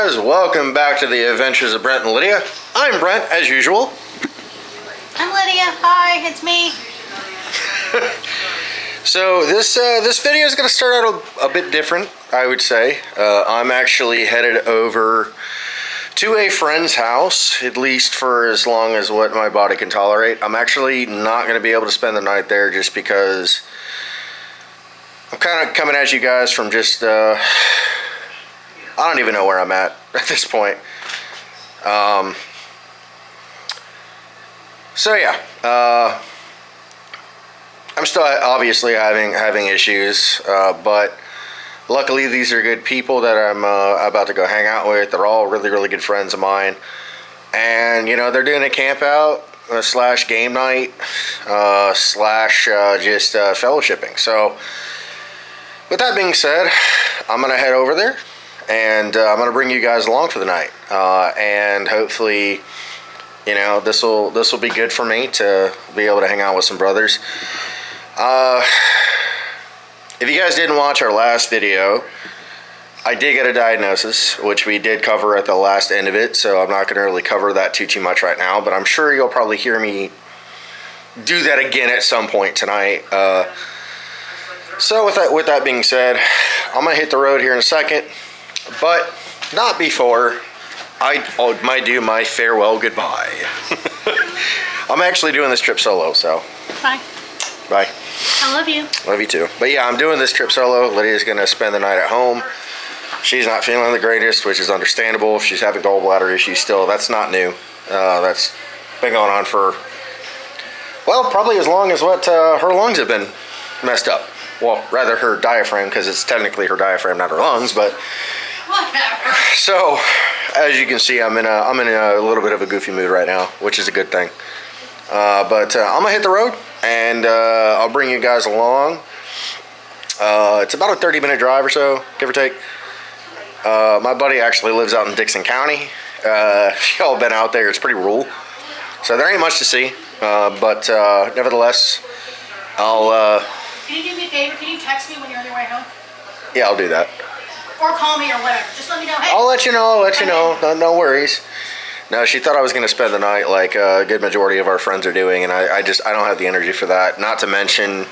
guys, welcome back to the Adventures of Brent and Lydia. I'm Brent, as usual. I'm Lydia. Hi, it's me. So this video is going to start out a bit different, I would say. I'm actually headed over to a friend's house, at least for as long as what my body can tolerate. I'm actually not going to be able to spend the night there just because I'm kind of coming at you guys from just, I don't even know where I'm at this point. So yeah, I'm still obviously having issues, but luckily these are good people that I'm about to go hang out with. They're all really good friends of mine, and you know, they're doing a camp out slash game night slash just fellowshipping. So with that being said, I'm gonna head over there, and I'm gonna bring you guys along for the night, and hopefully, you know, this will be good for me to be able to hang out with some brothers. If you guys didn't watch our last video, I did get a diagnosis, which we did cover at the last end of it, so I'm not going to really cover that too much right now, but I'm sure you'll probably hear me do that again at some point tonight. So with that being said, I'm going to hit the road here in a second, but not before I might do my farewell goodbye. I'm actually doing this trip solo, so. Bye. Bye. I love you. Love you too. But yeah, I'm doing this trip solo. Lydia's going to spend the night at home. She's not feeling the greatest, which is understandable. She's having gallbladder issues still. That's not new. That's been going on for, well, probably as long as what her lungs have been messed up. Well, rather her diaphragm, because it's technically her diaphragm, not her lungs, but whatever. So, as you can see, I'm in a little bit of a goofy mood right now, which is a good thing. But I'm gonna hit the road, and I'll bring you guys along. It's about a 30-minute drive or so, give or take. My buddy actually lives out in Dixon County. If y'all been out there, it's pretty rural, so there ain't much to see. But nevertheless, I'll. Can you do me a favor? Can you text me when you're on your way home? Yeah, I'll do that. Or call me or whatever. Just let me know. Hey. I'll let you know. No worries. No, she thought I was going to spend the night like a good majority of our friends are doing, and I don't have the energy for that. Not to mention,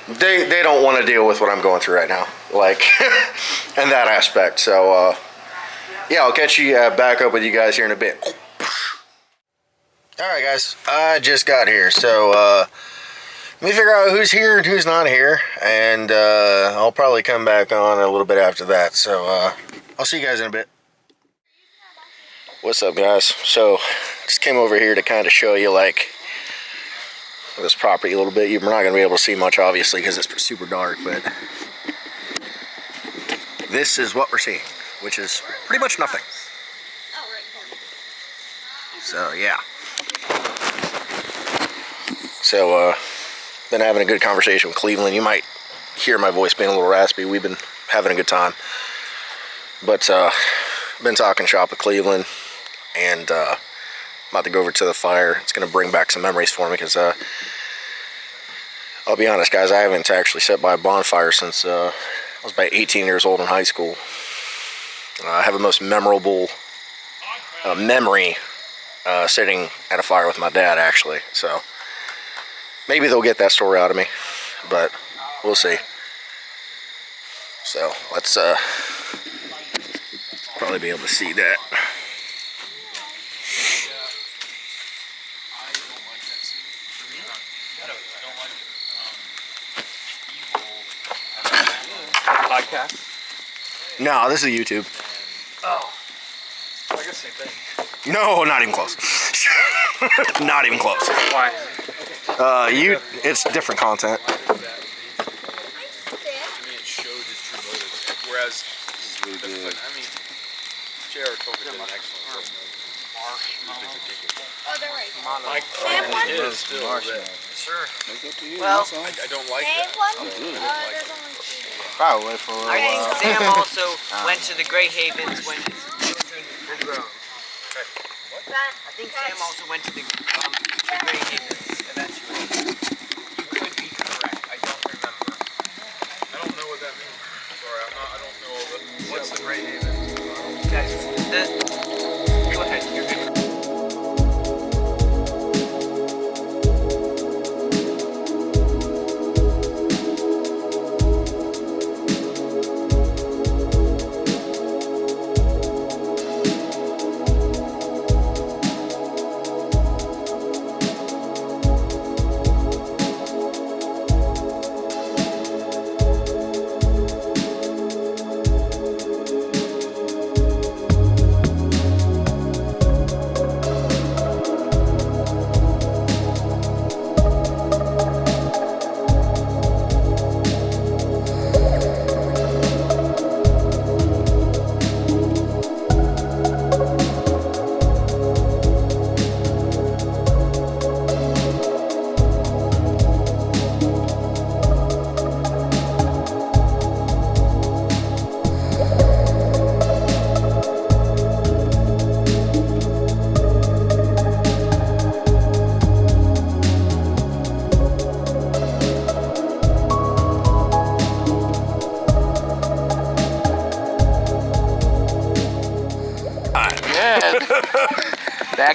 they don't want to deal with what I'm going through right now, like, in that aspect. So, yeah, I'll catch you back up with you guys here in a bit. All right, guys, I just got here, so let me figure out who's here and who's not here, and I'll probably come back on a little bit after that. So, I'll see you guys in a bit. What's up, guys? So just came over here to kind of show you like this property a little bit. We're not going to be able to see much, obviously, because it's super dark, but this is what we're seeing, which is pretty much nothing. So yeah, so been having a good conversation with Cleveland. You might hear my voice being a little raspy. We've been having a good time, but been talking shop with Cleveland, and I'm about to go over to the fire. It's going to bring back some memories for me, because I'll be honest, guys, I haven't actually sat by a bonfire since I was about 18 years old in high school. I have a most memorable memory sitting at a fire with my dad, actually. So maybe they'll get that story out of me, but we'll see. So let's probably be able to see that. Podcast? No, this is YouTube. Oh. Well, I guess same thing. No, not even close. Not even close. Why? It's different content. To me, it showed his true motives. Whereas, this is really good. I mean, J.R. Tolkien did an excellent job. Oh, they're right. Sam one? It is still red. Sure. Well, I don't like Sam that. one? There's only two. Probably for a I think Sam also went to the Grey Havens when his children were grown. I think Sam also went to the Grey Havens eventually. You could be correct. I don't remember. I don't know what that means. Sorry, I don't know all the... What's the Grey Havens? You guys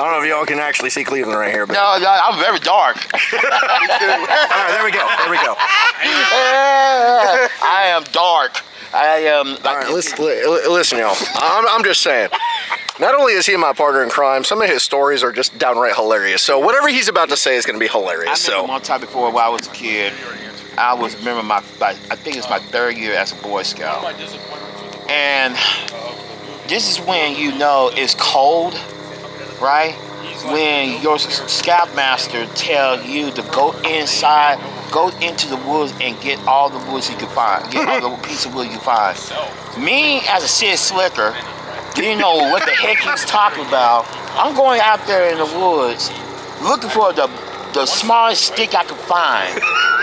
don't know if y'all can actually see Cleveland right here, but No, I'm very dark. all right, there we go. There we go. I am dark. I am. All right, listen, y'all. I'm just saying. Not only is he my partner in crime, some of his stories are just downright hilarious. So whatever he's about to say is going to be hilarious. I remember one time before while I was a kid, I think it's my 3rd year as a Boy Scout. And this is when you know it's cold, right? When your scoutmaster tells you to go inside, go into the woods and get all the woods you can find, get all the piece of wood you find. Me as a Sid Slicker, didn't know what the heck he was talking about. I'm going out there in the woods looking for the smallest stick I could find.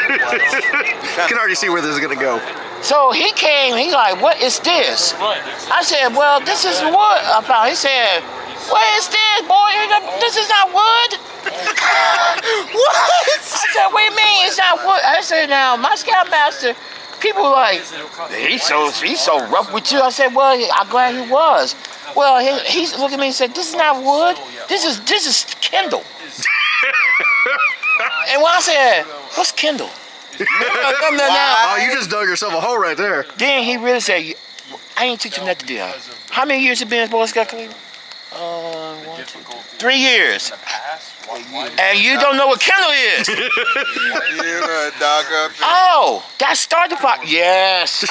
You can already see where this is going to go. So he came, he's like, what is this? I said, well, this is wood I found. He said, what is this, boy? This is not wood. What? I said, what do you mean it's not wood? I said, now, my scoutmaster, people were like, he's so rough with you. I said, well, I'm glad he was. Well, he looked at me and said, this is not wood. This is Kindle. And when I said, what's Kindle? Oh, you just dug yourself a hole right there. Then he really said, I ain't teach him that to do. How many years you been in Boy Scout, Cleveland? 3 years. And you don't know what Kindle is? Oh, that started the fire. Yes.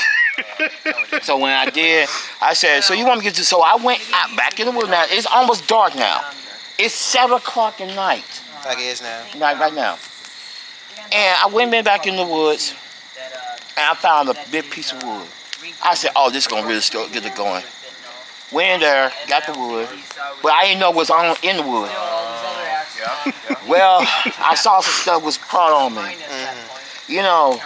So when I did, I said, so you want me to get this? So I went out back in the woods now. It's almost dark now. It's 7 o'clock at night. Like it is now. Right now. And I went back in the woods, and I found a big piece of wood. I said, oh, this is going to really get it going. Went in there, got the wood, but I didn't know what was in the wood. Well, I saw some stuff was caught on me. You know,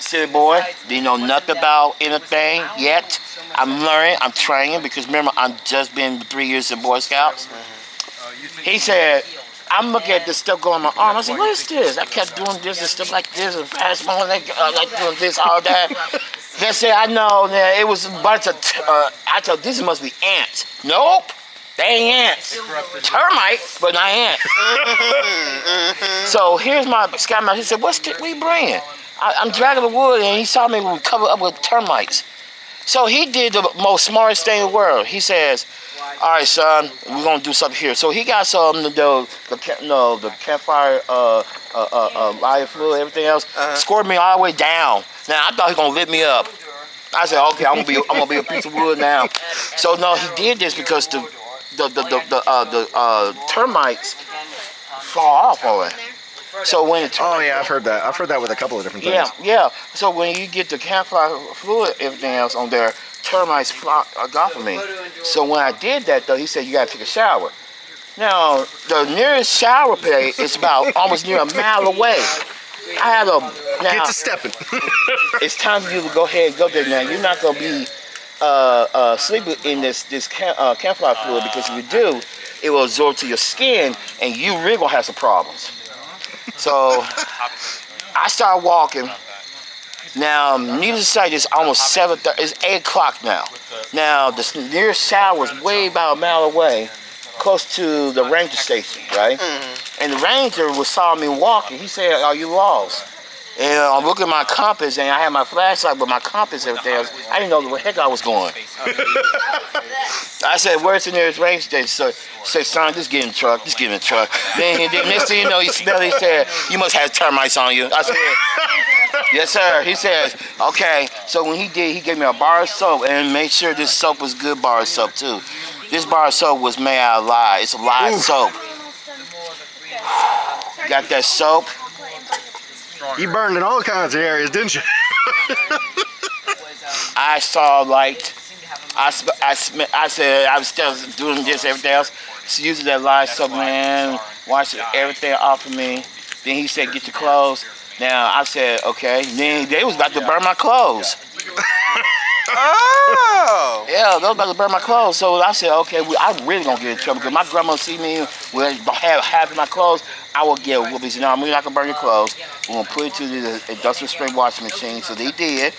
city boy, didn't know nothing about anything yet. I'm learning, I'm training, because remember, I'm just been 3 years in Boy Scouts. He said, I'm looking at this stuff going on my arm. I said, what is this? I kept doing this and stuff like this and fast moving, like doing this, all that. They said, I know that it was a bunch of, I thought this must be ants. Nope, they ain't ants. Termites, but not ants. So here's my scoutmaster. He said, what are you bringing? I'm dragging the wood, and he saw me covered up with termites. So he did the most smartest thing in the world. He says, all right, son, we're going to do something here. So he got some the campfire, live fluid, everything else, scored me all the way down. Now, I thought he was going to lift me up. I said, okay, I'm gonna be a piece of wood now. So, no, he did this because the termites fall off on it. So when it Oh yeah, I've heard that. I've heard that with a couple of different things. Yeah. So when you get the campfire fluid, everything else on there, termites got off of me. So when I did that, though, he said you gotta take a shower. Now the nearest shower place is about almost near a mile away. I had a now. Get to stepping. It's time for you to go ahead and go there now. You're not gonna be sleeping in this campfire fluid, because if you do, it will absorb to your skin, and you really gonna have some problems. So I started walking. Now, needless to say, it's almost 7:30. It's 8 o'clock now. Now, the nearest shower was way about a mile away, close to the ranger station, right? And the ranger saw me walking. He said, "Are you lost?" And I'm looking at my compass, and I had my flashlight with my compass and everything else. I didn't know where the heck I was going. I said, "Where's the nearest ranger station?" So he said, "Son, just get in the truck. Just get in the truck." Then next thing you know, he smelled it. He said, "You must have termites on you." I said, "Yes, sir." He says, "Okay." So when he did, he gave me a bar of soap, and made sure this soap was good bar of soap too. This bar of soap was made out of lye. It's a lye soap. Got that soap. You burned in all kinds of areas, didn't you? I saw light. I said I was still doing this, everything else. So using that lye soap, man, washed everything off of me. Then he said, "Get your clothes." Now I said, "Okay." Then they was about to burn my clothes. Oh! Yeah, they was about to burn my clothes. So I said, "Okay, I'm really gonna get in trouble, because my grandma see me with half of my clothes. I will get a whooping." He said, "No, we're not gonna burn your clothes. We're gonna put it to the industrial strength washing machine." So they did.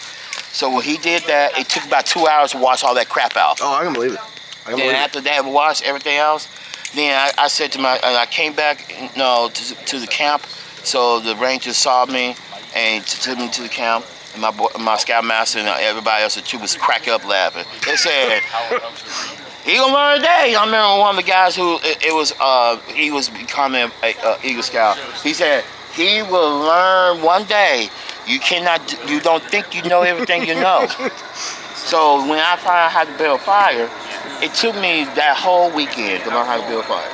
So when he did that, it took about 2 hours to wash all that crap out. Oh, I can believe it. Then after that, we washed everything else. Then I said to I came back, to the camp. So the Rangers saw me and took me to the camp. And my scoutmaster and everybody else at the troop was cracking up laughing. They said, "He gonna learn today." I remember one of the guys who he was becoming a Eagle Scout. He said he will learn one day. You don't think you know everything you know. So when I found out how to build fire, it took me that whole weekend to learn how to build fire.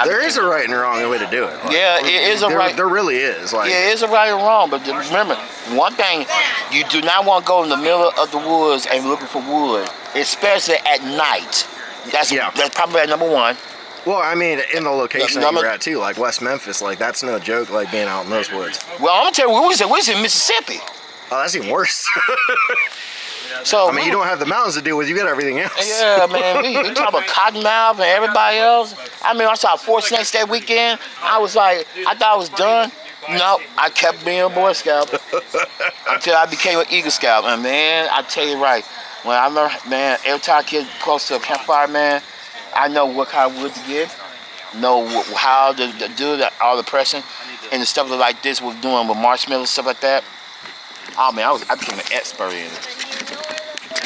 There is a right and wrong way to do it. Like, yeah, it is a right. There really is. Like, yeah, it's a right and wrong. But remember, one thing, you do not want to go in the middle of the woods and looking for wood, especially at night. That's probably number one. Well, I mean, in the location that you're at too, like West Memphis, like that's no joke. Like being out in those woods. Well, I'm gonna tell you, we was in Mississippi. Oh, that's even worse. So I mean, you don't have the mountains to deal with. You got everything else. Yeah, man. We talk about Cottonmouth and everybody else. I mean, I saw four snakes that weekend. I was like, I thought I was done. No, I kept being a Boy Scout until I became an Eagle Scout. And man, I tell you right, when I remember, man, every time I get close to a campfire, man, I know what kind of wood to get, know how to do all the pressing, and the stuff like this was doing with marshmallows, stuff like that. Oh man, I became an expert in it.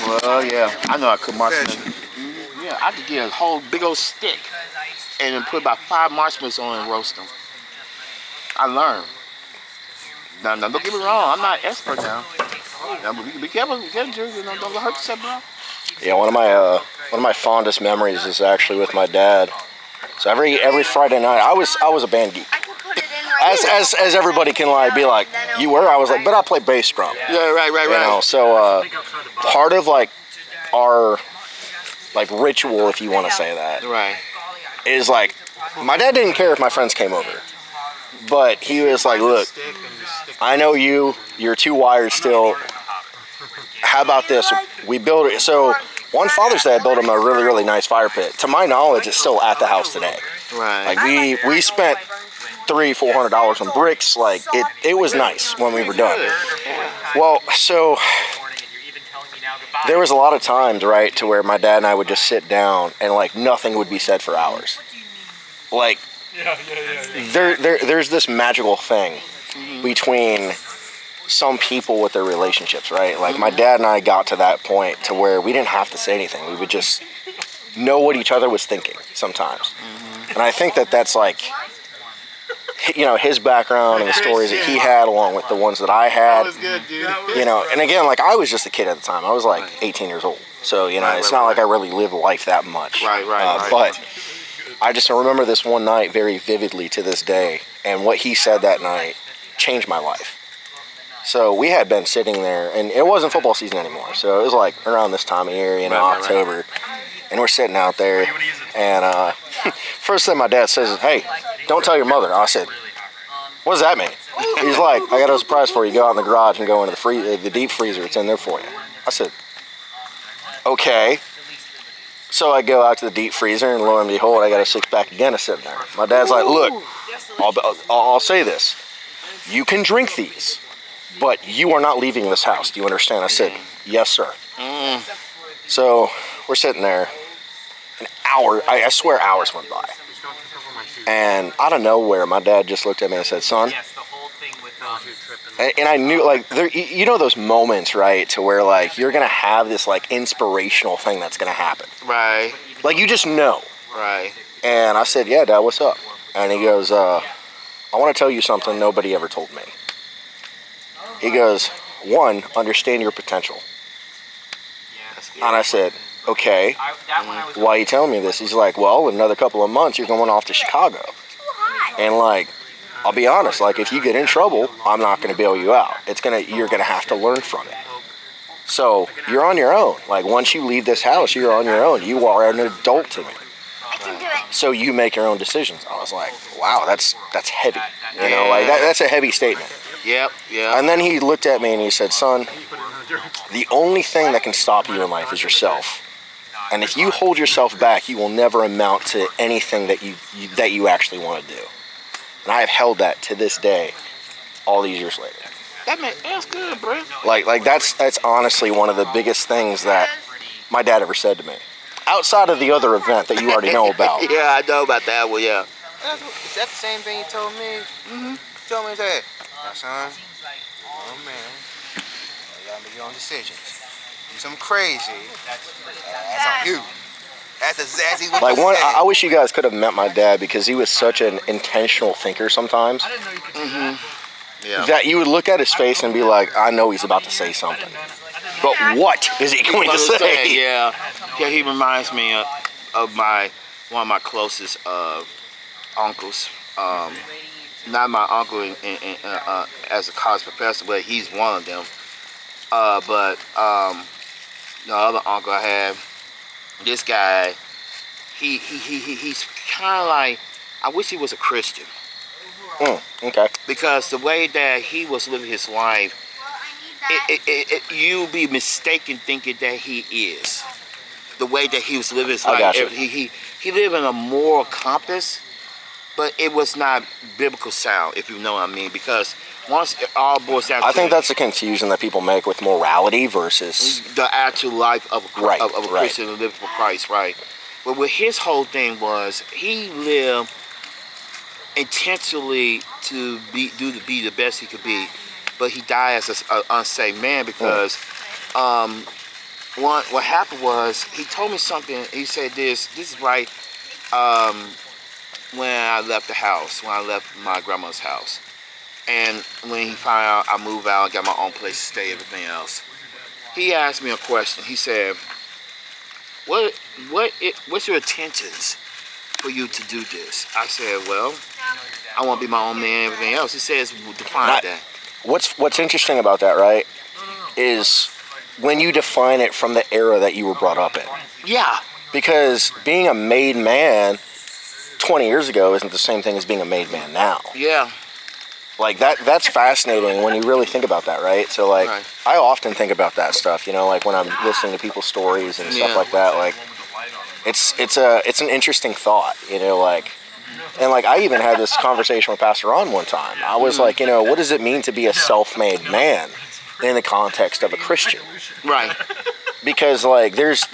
Well, yeah, I know I could marshmallows. Yeah, I could get a whole big old stick and then put about 5 marshmallows on and roast them. I learned. Now, don't get me wrong, I'm not an expert now. Be careful, Drew. Don't hurt yourself, bro. Yeah, one of my fondest memories is actually with my dad. So every Friday night, I was a band geek. As everybody can be like, you were? I was like, but I play bass drum. Yeah, right. You know, so part of like our like ritual, if you want to say that, right, is like my dad didn't care if my friends came over, but he was like, look, I know you're too wired still. How about this? We built it. So one Father's Day, I built him a really, really nice fire pit. To my knowledge, it's still at the house today. Right. Like we spent $300-400 on bricks. Like it was nice when we were done. Well, so there was a lot of times, right, to where my dad and I would just sit down and like nothing would be said for hours. Like there's this magical thing between some people with their relationships, right? Like my dad and I got to that point to where we didn't have to say anything. We would just know what each other was thinking sometimes. And I think that's like, you know, his background and the stories that he had along with the ones that I had. That was good, dude. You know, and again, like I was just a kid at the time. I was like 18 years old. So, you know, it's not like I really lived life that much. Right. But I just remember this one night very vividly to this day. And what he said that night changed my life. So we had been sitting there, and it wasn't football season anymore. So it was like around this time of year, you know, October. And we're sitting out there, and first thing my dad says is, hey, don't tell your mother. I said, what does that mean? He's like, I got a surprise for you. Go out in the garage and go into the deep freezer. It's in there for you. I said, okay. So I go out to the deep freezer, and lo and behold, I got a 6-pack of Guinness sitting there. My dad's like, look, I'll say this. You can drink these, but you are not leaving this house. Do you understand? I said, yes, sir. So we're sitting there. An hour, I swear hours went by. And out of nowhere, my dad just looked at me and said, son. And I knew, like, you know those moments, right, to where, like, you're going to have this, like, inspirational thing that's going to happen. Right. Like, you just know. Right. And I said, yeah, Dad, what's up? And he goes, I want to tell you something nobody ever told me. He goes, 1, understand your potential. And I said, okay, why are you telling me this? He's like, well, in another couple of months, you're going off to Chicago. And like, I'll be honest, like if you get in trouble, I'm not going to bail you out. You're going to have to learn from it. So you're on your own. Like once you leave this house, you're on your own. You are an adult to me. So you make your own decisions. I was like, wow, that's heavy. You know, like that's a heavy statement. Yep. And then he looked at me and he said, son, the only thing that can stop you in life is yourself. And if you hold yourself back, you will never amount to anything that you actually want to do. And I have held that to this day, all these years later. That's good, Brent. Like that's honestly one of the biggest things that my dad ever said to me. outside of the other event that you already know about. Yeah, I know about that one. Yeah. Is that the same thing you told me? Mm-hmm. You told me that. Now, son. Oh man. You gotta make your own decisions. Do something crazy. That's on you. That's exactly what Like you one, said. I wish you guys could have met my dad because he was such an intentional thinker sometimes. I didn't know you could do that. Yeah. That you would look at his face and be like, I know he's about to say something. But what is he going to say? Yeah. Yeah, he reminds me of one of my closest uncles. Not my uncle as a college professor, but he's one of them. But the other uncle I have, this guy, he's kind of like, I wish he was a Christian. Okay. Because the way that he was living his life, you'll be mistaken thinking that he is. The way that he was living his I life, got you. he lived in a moral compass, but it was not biblical sound, if you know what I mean. Because once it all boils down to I think that's the confusion that people make with morality versus the actual life of a, Right, of a right. Christian who lived for Christ, right? But what his whole thing was, he lived intentionally to be the best he could be, but he died as an unsaved man because what happened was he told me something. He said this is right. When I left the house, when I left my grandma's house, and when he found out I moved out, got my own place to stay, everything else, he asked me a question. He said, what's your intentions for you to do this? I said, well, I want to be my own man and everything else. He says, define Not- that. what's interesting about that, right? Is when you define it from the era that you were brought up in. Yeah. Because being a made man 20 years ago isn't the same thing as being a made man now. Yeah. Like that's fascinating when you really think about that, right? So like Right. I often think about that stuff, you know, like when I'm listening to people's stories and stuff Yeah. like that, like it's an interesting thought, you know, like and like I even had this conversation with Pastor Ron one time. I was like, you know, what does it mean to be a self-made man in the context of a Christian? Right. Because like there's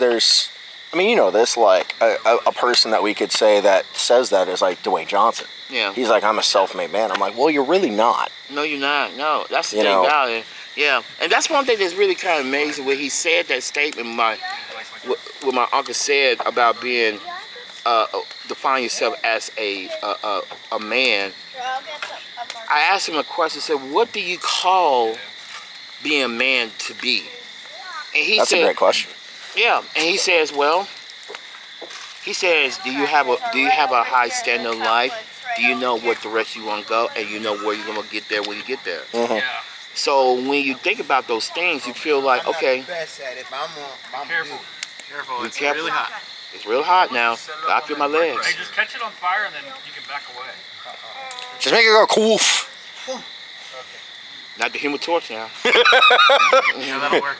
I mean, you know this, like a person that we could say that says that is like Dwayne Johnson. Yeah. He's like, I'm a self-made man. I'm like, well, you're really not. No, you're not. No, that's the You thing know. about it. Yeah, and that's one thing that's really kind of amazing when he said that statement. What my uncle said about being define yourself as a man. I asked him a question. Said, "What do you call being a man to be?" And he That's said, a great question. "Yeah." And he says, "Well." He says, do you have a high standard of life? Do you know what direction you want to go, and you know where you're gonna get there when you get there? Mm-hmm. So when you think about those things, you feel like, okay, Careful. Careful. Be It's careful. really hot. it's real hot now. I feel my legs. Hey, just catch it on fire and then you can back away. Just make it go coof. Not the Human Torch now. Yeah, that'll work.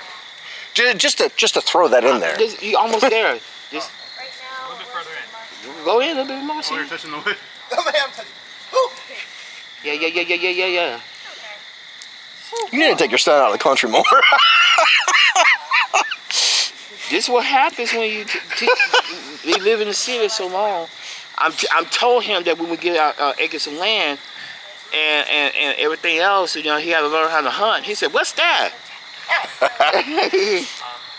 Just to throw that in there. You almost there. Just A little bit further in. go in a little bit more. Oh, See? you're touching the wood. Yeah. You need to take your son out of the country more. This is what happens when you we live in the city so long. I'm told him that when we get our acres of land and everything else, you know, he had to learn how to hunt. He said, "What's that?"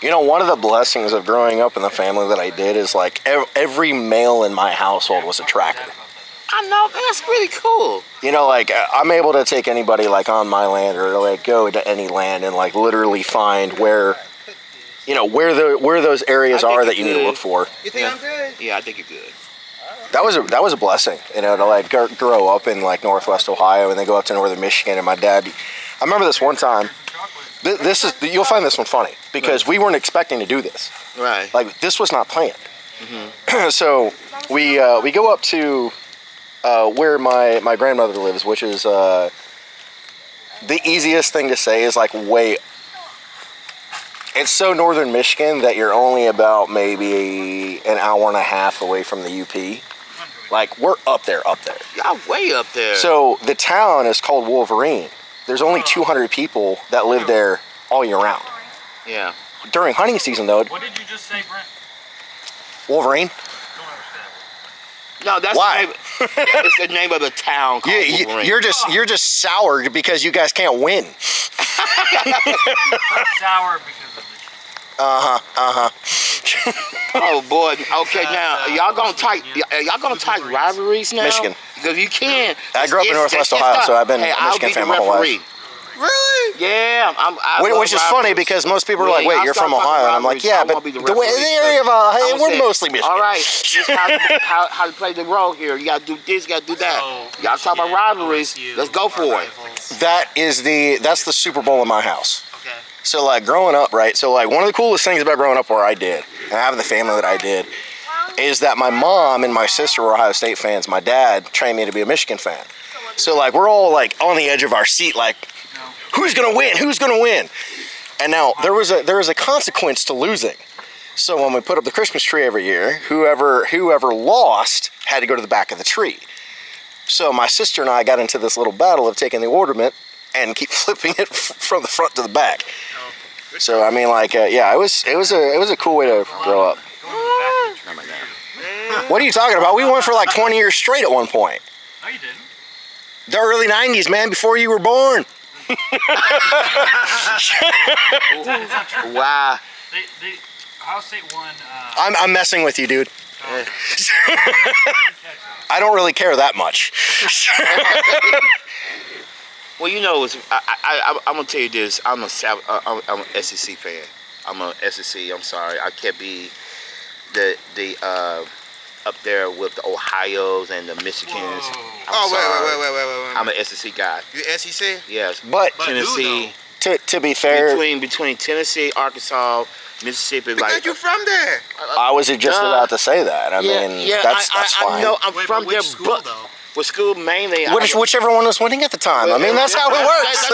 You know, one of the blessings of growing up in the family that I did is like every male in my household was a tracker. I know, that's really cool. You know, like I'm able to take anybody like on my land or like go to any land and like literally find where, you know, where those areas I think are you're that you need to good. look for. You think I'm good? Yeah, I think you're good. That was a blessing, you know, to like grow up in like Northwest Ohio and then go up to Northern Michigan. And my dad, I remember this one time. This is you'll find this one funny because we weren't expecting to do this. Right. Like this was not planned. So we go up to where my grandmother lives, which is the easiest thing to say is like way. It's so northern Michigan that you're only about maybe an hour and a half away from the UP. Like we're up there. Y'all way up there. So the town is called Wolverine. There's only 200 people that live there all year round. yeah. During hunting season, though, What did you just say, Brent? Wolverine? No, that's Why? The name, it's the name of the town called Wolverine. You're just sour because you guys can't win. Sour because of the Oh boy. Okay, now y'all gonna type rivalries now? Michigan. Because you can. I grew up in Northwest Ohio, so I've been a Michigan fan my whole life. Really? Yeah. Which is funny because most people are like, "Wait, you're from Ohio," and I'm like, "Yeah, but the area of Ohio, we're mostly Michigan." All right, this how to play the role here. You gotta do this, you gotta do that. Y'all talk about rivalries. Let's go for it. That's the Super Bowl in my house. Okay. So like growing up, right? So like one of the coolest things about growing up where I did and having the family that I did is that my mom and my sister were Ohio State fans. My dad trained me to be a Michigan fan. So like we're all like on the edge of our seat, like, who's gonna win? Who's gonna win? And now there was a consequence to losing. So when we put up the Christmas tree every year, whoever lost had to go to the back of the tree. So my sister and I got into this little battle of taking the ornament and keep flipping it from the front to the back. So I mean, like, yeah, it was a cool way to grow up. What are you talking about? We won for like 20 years straight at one point. No, you didn't. The early 90s, man, before you were born. Wow. Ohio State won. I'm messing with you, dude. I don't really care that much. Well, you know, I'm gonna tell you this. I'm an SEC fan. I'm a SEC. I'm sorry, I can't be the up there with the Ohio's and the Michigans. Wait. I'm an SEC guy. You SEC? Yes, But Tennessee. to be fair, Between Tennessee, Arkansas, Mississippi, Because you from there. I was just about to say that. I mean, that's fine. I know I'm Wait, from but which there, school, but though? with school mainly. Whichever one was winning at the time. I mean, that's how it works.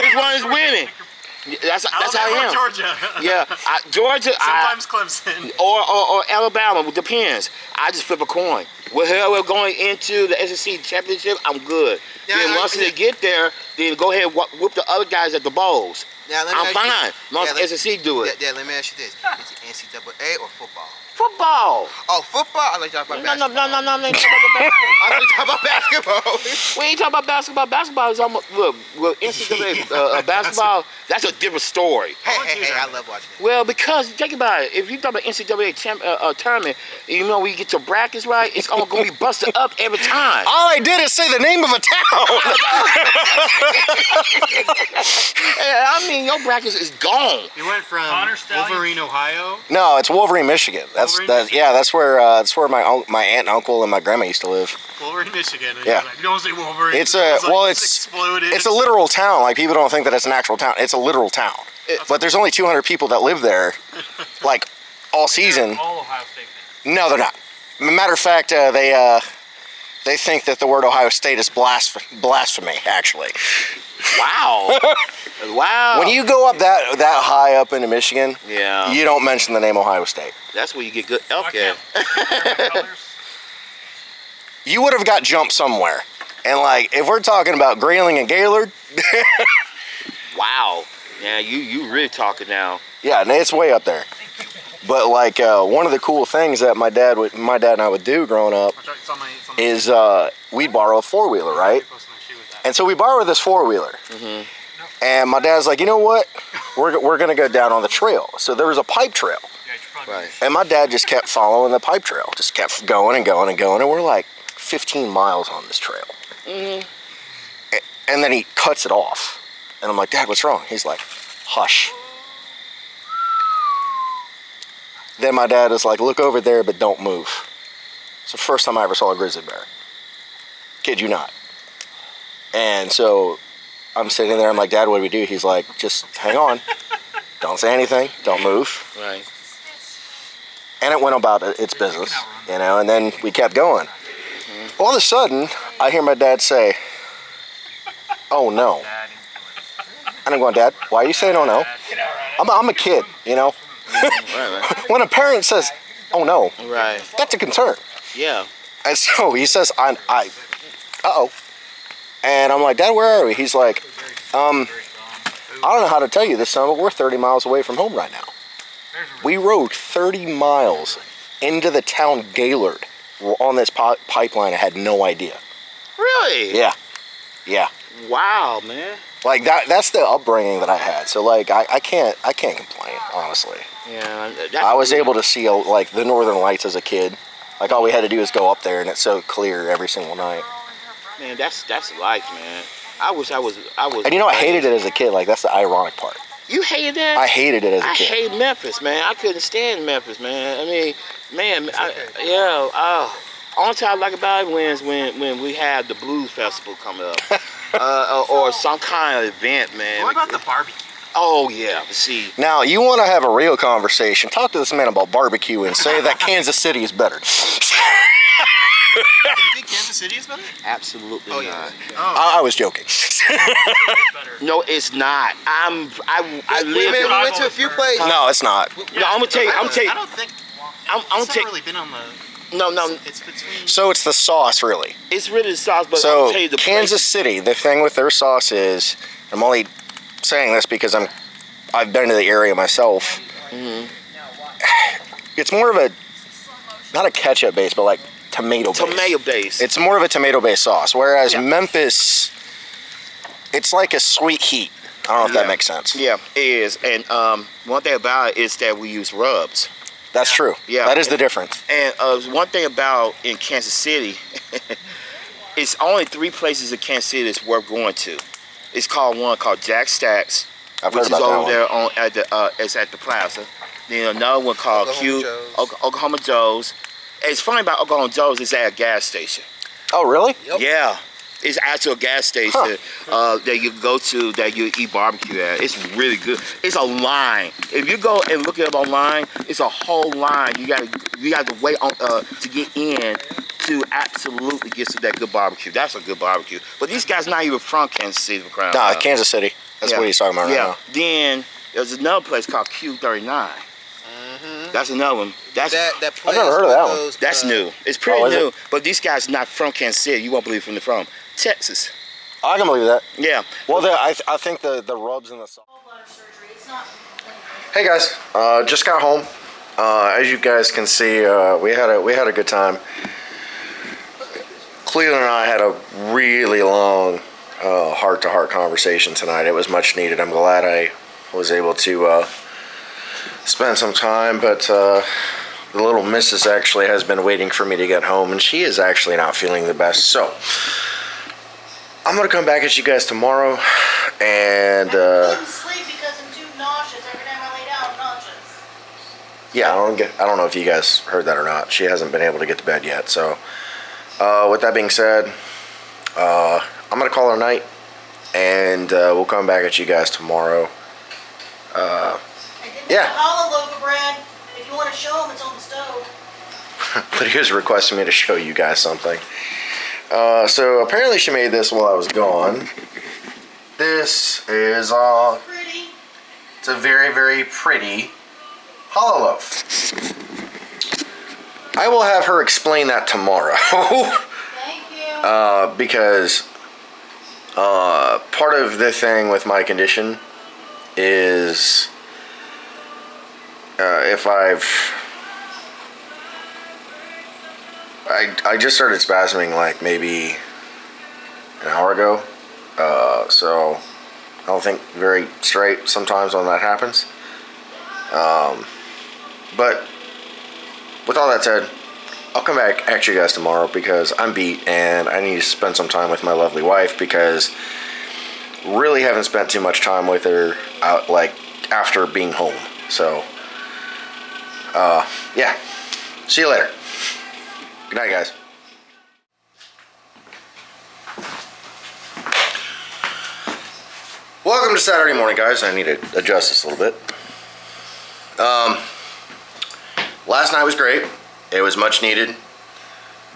Which one is winning? That's how I am. Georgia. Yeah, Georgia. Sometimes Clemson. Or Alabama. It depends. I just flip a coin. With whoever going into the SEC championship, I'm good. Yeah, Then once they get there, then go ahead and whoop the other guys at the bowls. Now, let me I'm ask you- fine. As long as the SEC do it. Yeah, let me ask you this. Is it NCAA or football? Football. Oh, football? I like to talk about No. basketball. We ain't talking about basketball. I like to talk about basketball. We ain't talking about basketball. Basketball is almost, look, NCAA basketball, that's a different story. hey, I love watching it. Well, because think about it. If you talk about NCAA tournament, you know when you get your brackets right, it's all gonna be busted up every time. All I did is say the name of a town. I mean, your brackets is gone. You went from Wolverine, Ohio. No, it's Wolverine, Michigan. That's where my aunt and uncle and my grandma used to live. Wolverine, Michigan. Yeah. You don't say Wolverine. It's exploded. it's a literal town. Like people don't think that it's an actual town. It's a literal town. But there's only 200 people that live there, like all season. All Ohio State fans. No, they're not. Matter of fact, they think that the word Ohio State is blasphemy. Actually, Wow. Wow. when you go up that high up into Michigan, Yeah. you don't mention the name Ohio State. That's where you get good. Okay. You would have got jumped somewhere. And like, if we're talking about Grayling and Gaylord, Wow. Yeah, you really talking now. yeah, and it's way up there. But like, one of the cool things that my dad and I would do growing up is we'd borrow a 4-wheeler, right? And so we borrowed this 4-wheeler. Mm-hmm. And my dad's like, you know what? We're gonna go down on the trail. So there was a pipe trail. Right. And my dad just kept following the pipe trail. Just kept going and going and going. And we're like 15 miles on this trail. Mm-hmm. And then he cuts it off. And I'm like, Dad, what's wrong? He's like, hush. Then my dad is like, look over there, but don't move. It's the first time I ever saw a grizzly bear. Kid you not. And so I'm sitting there, I'm like, Dad, what do we do? He's like, just hang on. Don't say anything. Don't move. Right. And it went about its business, you know, and then we kept going. All of a sudden, I hear my dad say, oh no. And I'm going, Dad, why are you saying oh no? I'm a kid, you know. Right. When a parent says, oh no, Right. that's a concern. Yeah. And so he says, uh-oh. And I'm like, Dad, where are we? He's like, I don't know how to tell you this, son, but we're 30 miles away from home right now. We rode 30 miles into the town Gaylord were on this pipeline. I had no idea. Really? Yeah. Yeah. Wow, man. Like that's the upbringing that I had. So like I can't complain, honestly. Yeah. I was able to see like the Northern Lights as a kid. Like all we had to do is go up there and it's so clear every single night. Man, that's life, man. I wish I was. And you know, I hated it as a kid. Like that's the ironic part. You hated that? I hated it as a I kid. hate Memphis, man. I couldn't stand Memphis, man. I mean, man, only time I like about it is when we have the blues festival coming up, or some kind of event, man. What about the barbecue? Oh yeah, see. Now you want to have a real conversation? Talk to this man about barbecue and say that Kansas City is better. You think Kansas City is better? Absolutely Oh, not. yeah. I was joking. No, it's not. I live. We went to a few places. No, it's not. No, I'm gonna tell you. I don't think. I'm It's tell not really been on the. No, It's between. So it's the sauce, really. it's really the sauce, but I'm So gonna tell you the Kansas City, the thing with their sauce is, I'm only saying this because I've been to the area myself. Mhm. It's more of a, not a ketchup base, but like tomato base. tomato base. It's more of a tomato based sauce, whereas Yeah. Memphis, it's like a sweet heat. I don't know if that makes sense. Yeah, it is. And one thing about it is that we use rubs. That's true. Yeah. That is the difference. And one thing about in Kansas City, it's only 3 places in Kansas City that's worth going to. It's called Jack Stacks, I've which heard is about over that one. there it's at the plaza. Then another one called Oklahoma Joe's. And it's funny about Oklahoma Joe's, it's at a gas station. Oh, really? Yep. Yeah. It's actually a gas station that you go to that you eat barbecue at. It's really good. It's a line. If you go and look it up online, it's a whole line. You got to wait on to get in to absolutely get to that good barbecue. That's a good barbecue. But these guys not even from Kansas City, for crying out Nah, loud. Kansas City. That's what he's talking about right now. Then there's another place called Q39. That's another one. That's that place. I've never heard of that one. Those, that's new. It's pretty is new. it? But these guys not from Kansas City. You won't believe where they're from. Texas. I can believe that. Yeah. Well, I think the rubs and the sauce. Gallbladder surgery. It's not. Hey guys, just got home. As you guys can see, we had a good time. Cleveland and I had a really long heart-to-heart conversation tonight. It was much needed. I'm glad I was able to spend some time, but the little missus actually has been waiting for me to get home, and she is actually not feeling the best. So I'm gonna come back at you guys tomorrow, and I couldn't sleep because I'm too nauseous. Every time I lay down, I'm nauseous. yeah, I don't know if you guys heard that or not. She hasn't been able to get to bed yet. So with that being said, I'm gonna call her night, and we'll come back at you guys tomorrow. I did Yeah. make a hollow loaf of bread. If you want to show them, it's on the stove. Lydia's requesting me to show you guys something. So apparently she made this while I was gone. This is Pretty. it's a very, very pretty hollow loaf. I will have her explain that tomorrow. Thank you. Because part of the thing with my condition is if I just started spasming like maybe an hour ago, so I don't think very straight sometimes when that happens. But with all that said, I'll come back at you guys tomorrow because I'm beat and I need to spend some time with my lovely wife because really haven't spent too much time with her out like after being home. So yeah, see you later. Good night, guys. Welcome to Saturday morning, guys. I need to adjust this a little bit. Last night was great. It was much needed.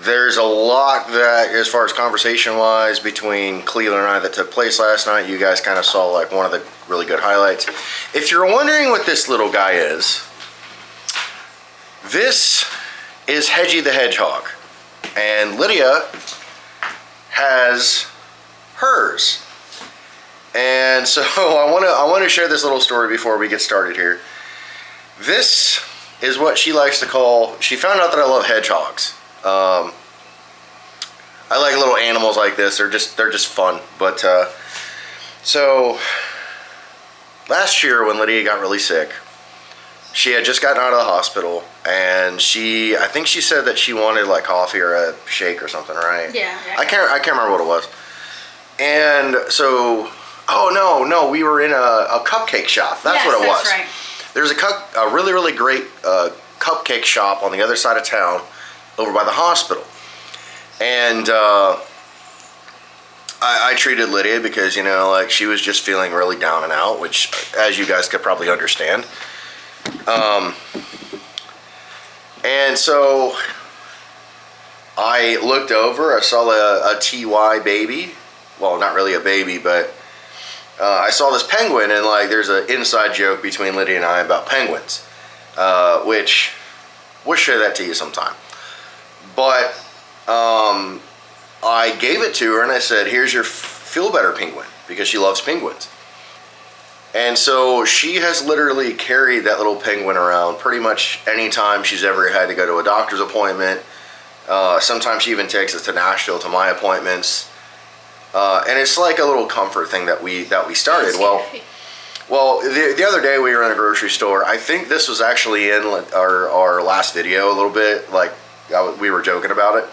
There's a lot that, as far as conversation-wise, between Cleveland and I that took place last night. You guys kind of saw like one of the really good highlights. If you're wondering what this little guy is, this is Hedgie the Hedgehog, and Lydia has hers. And so I want to share this little story before we get started here. This is what she likes to call. She found out that I love hedgehogs. I like little animals like this. They're just fun. But so last year when Lydia got really sick, she had just gotten out of the hospital, and I think she said that she wanted like coffee or a shake or something, right? Yeah. I can't remember what it was. And so, oh no, we were in a cupcake shop. That's what it was. That's right. There's a really, really great cupcake shop on the other side of town over by the hospital. And I treated Lydia because, you know, like she was just feeling really down and out, which, as you guys could probably understand. And so I looked over, I saw a TY baby. Well, not really a baby, but I saw this penguin, and like there's an inside joke between Lydia and I about penguins, which we'll share that to you sometime. But I gave it to her and I said, here's your feel better penguin, because she loves penguins. And so she has literally carried that little penguin around pretty much any time she's ever had to go to a doctor's appointment. Sometimes she even takes us to Nashville to my appointments. And it's like a little comfort thing that we started. Well, the other day we were in a grocery store. I think this was actually in our last video a little bit. Like we were joking about it.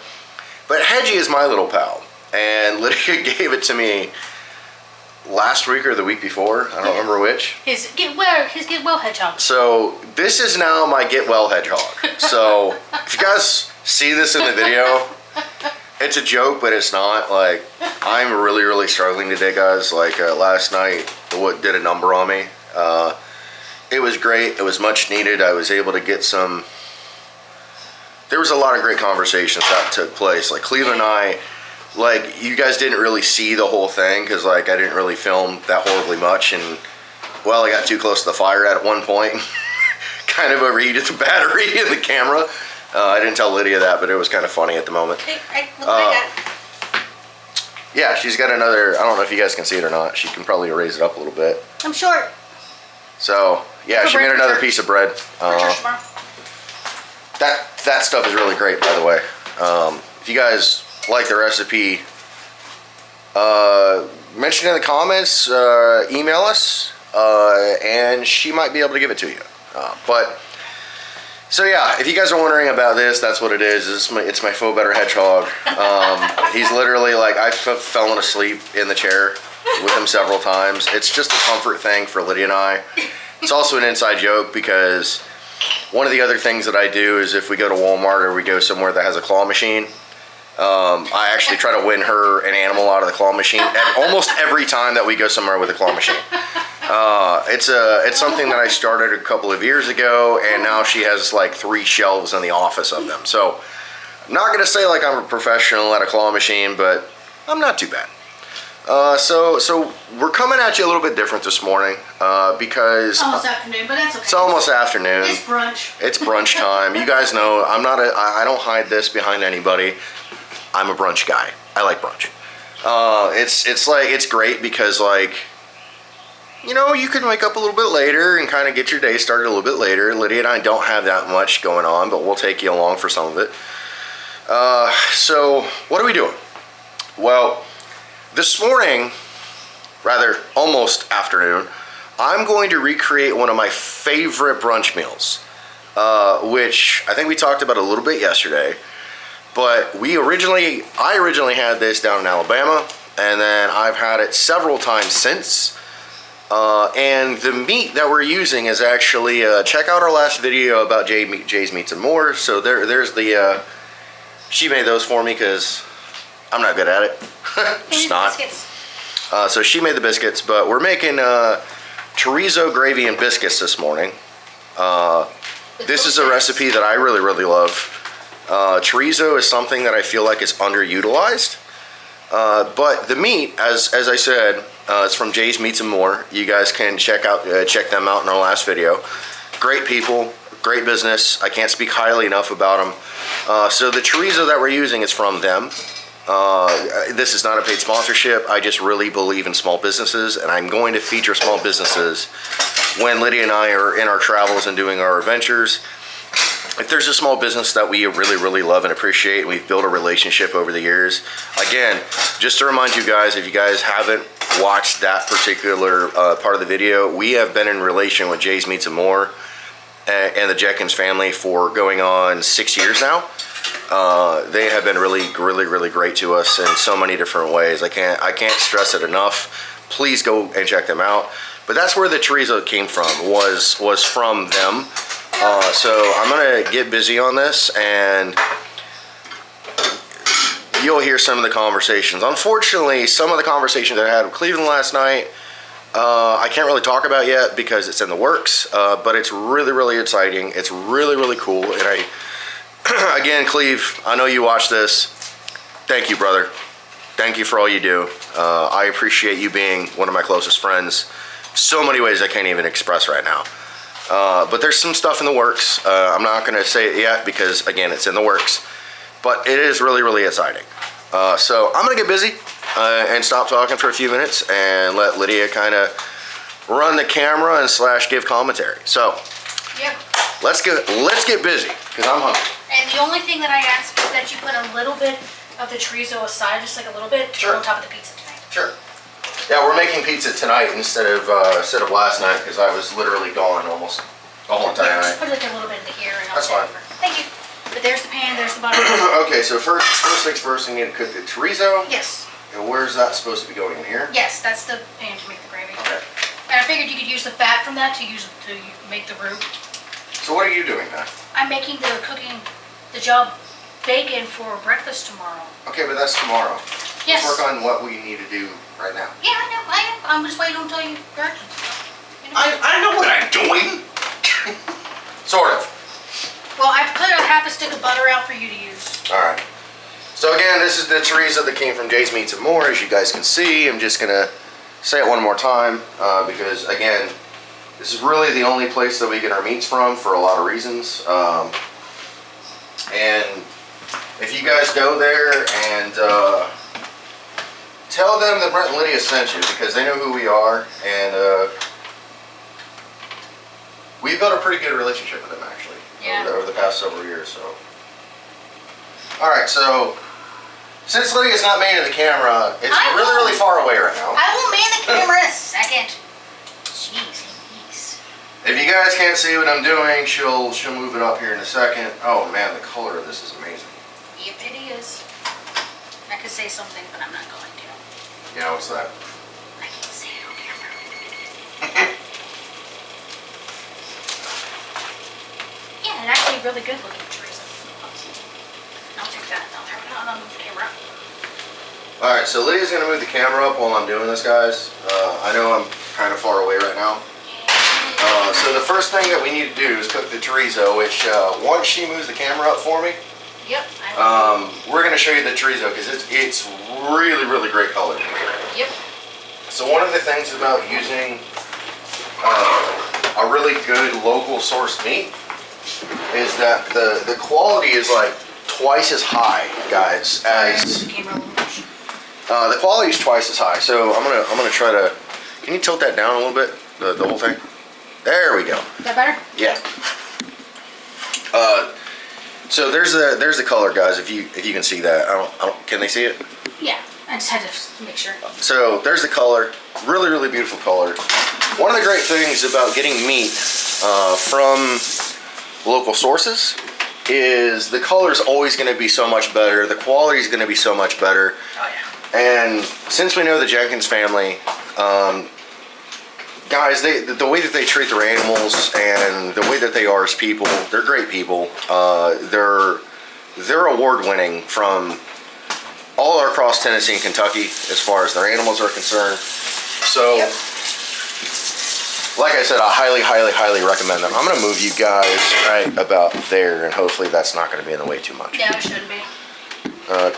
But Hedgie is my little pal, and Lydia gave it to me last week or the week before. I don't remember which. His get well hedgehog. So this is now my get well hedgehog. So if you guys see this in the video, it's a joke, but it's not. Like, I'm really, really struggling today, guys. Like last night, what did a number on me. It was great. It was much needed. I was able to get some. There was a lot of great conversations that took place. Like Cleveland and I, like you guys didn't really see the whole thing because like I didn't really film that horribly much, and well, I got too close to the fire at one point. Kind of overheated the battery in the camera. I didn't tell Lydia that, but it was kind of funny at the moment. Hey, look what I got. Yeah, she's got another. I don't know if you guys can see it or not. She can probably raise it up a little bit. I'm short. So yeah, she made another piece of bread. That stuff is really great, by the way. If you guys like the recipe, mention it in the comments, email us, and she might be able to give it to you. So yeah, if you guys are wondering about this, that's what it is. It's my faux better hedgehog. He's literally like, I've fallen asleep in the chair with him several times. It's just a comfort thing for Lydia and I. It's also an inside joke because one of the other things that I do is if we go to Walmart or we go somewhere that has a claw machine, I actually try to win her an animal out of the claw machine almost every time that we go somewhere with a claw machine. It's something that I started a couple of years ago, and now she has like 3 shelves in the office of them. So I'm not gonna say like I'm a professional at a claw machine, but I'm not too bad. So we're coming at you a little bit different this morning because Almost afternoon, but that's okay. It's almost afternoon. It's brunch. It's brunch time. You guys know I don't hide this behind anybody. I'm a brunch guy. I like brunch. It's great because like, you know, you can wake up a little bit later and kind of get your day started a little bit later. Lydia and I don't have that much going on, but we'll take you along for some of it. So what are we doing? Well, this morning, rather almost afternoon, I'm going to recreate one of my favorite brunch meals, which I think we talked about a little bit yesterday. But I originally had this down in Alabama, and then I've had it several times since. And the meat that we're using is actually, check out our last video about Jay's Meats and More. So there's the, she made those for me because I'm not good at it. Just not. So she made the biscuits, but we're making chorizo gravy and biscuits this morning. This is a recipe that I really, really love. Chorizo is something that I feel like is underutilized. But the meat, as I said, it's from Jay's Meats and More. You guys can check them out in our last video. Great people, great business. I can't speak highly enough about them. So the chorizo that we're using is from them. This is not a paid sponsorship. I just really believe in small businesses, and I'm going to feature small businesses when Lydia and I are in our travels and doing our adventures. if there's a small business that we really, really love and appreciate, and we've built a relationship over the years, again, just to remind you guys, if you guys haven't watched that particular part of the video, we have been in relation with Jay's Meats and More and the Jenkins family for going on 6 years now. They have been really, really, really great to us in so many different ways. I can't stress it enough. Please go and check them out. But that's where the chorizo came from, was from them. So I'm gonna get busy on this, and you'll hear some of the conversations. Unfortunately, some of the conversations I had with Cleveland last night, I can't really talk about yet because it's in the works, but it's really, really exciting. It's really, really cool. And again, Cleve, I know you watch this. Thank you, brother. Thank you for all you do. I appreciate you being one of my closest friends. So many ways I can't even express right now. But there's some stuff in the works. I'm not gonna say it yet because, again, it's in the works. But it is really, really exciting. So I'm gonna get busy and stop talking for a few minutes and let Lydia kind of run the camera and / give commentary. So Yep. let's get busy because I'm hungry. And the only thing that I ask is that you put a little bit of the chorizo aside, just like a little bit, to Sure. go on top of the pizza tonight. Sure. Yeah, we're making pizza tonight instead of last night because I was literally gone almost the whole entire Yeah, just night. put like a little bit into here and I'll That's take fine. over. Thank you. But there's the pan, there's the butter. Okay, so first things first, we need to cook the chorizo. Yes. And where's that supposed to be going in here? Yes, that's the pan to make the gravy. Okay. And I figured you could use the fat from that to make the roux. So what are you doing now? I'm making the job bacon for breakfast tomorrow. Okay, but that's tomorrow. Yes. Let's work on what we need to do right now. Yeah, I know. I'm just waiting until you directions. I know what I'm doing. Sort of. Well, I put a half a stick of butter out for you to use. All right. So again, this is the chorizo that came from Jay's Meats and More. As you guys can see, I'm just gonna say it one more time because again, this is really the only place that we get our meats from for a lot of reasons. And if you guys go there and tell them that Brent and Lydia sent you because they know who we are, and we've built a pretty good relationship with them actually. Yeah. Over the past several years. So, all right. So, since Lydia's not manning the camera, it's really far away right now. I will man the camera in a second. Jeez, jeez. If you guys can't see what I'm doing, she'll move it up here in a second. Oh man, the color of this is amazing. Yep, it is. I could say something, but I'm not going to. Yeah, what's that? I can't say it on camera. Yeah, it's actually really good looking chorizo. I'll take that. I'll turn it on. I'll move the camera up. All right, so Lydia's gonna move the camera up while I'm doing this, guys. I know I'm kind of far away right now. So the first thing that we need to do is cook the chorizo, which once she moves the camera up for me, Yep. we're gonna show you the chorizo because it's really, really great color. Yep. So one of the things about using a really good local sourced meat is that the quality is like twice as high, guys, as the quality is twice as high. So I'm gonna try to. Can you tilt that down a little bit? The whole thing. There we go. Is that better? Yeah. So there's the color, guys. If you can see that, I don't. Can they see it? Yeah. I just had to make sure. So there's the color. Really, really beautiful color. One of the great things about getting meat from local sources is the color is always going to be so much better. The quality is going to be so much better. Oh yeah. And since we know the Jenkins family, guys, the way that they treat their animals and the way that they are as people, they're great people. They're award winning from all across Tennessee and Kentucky as far as their animals are concerned. So, Yep. like I said, I highly, highly, highly recommend them. I'm going to move you guys right about there, and hopefully that's not going to be in the way too much. Yeah, it shouldn't be.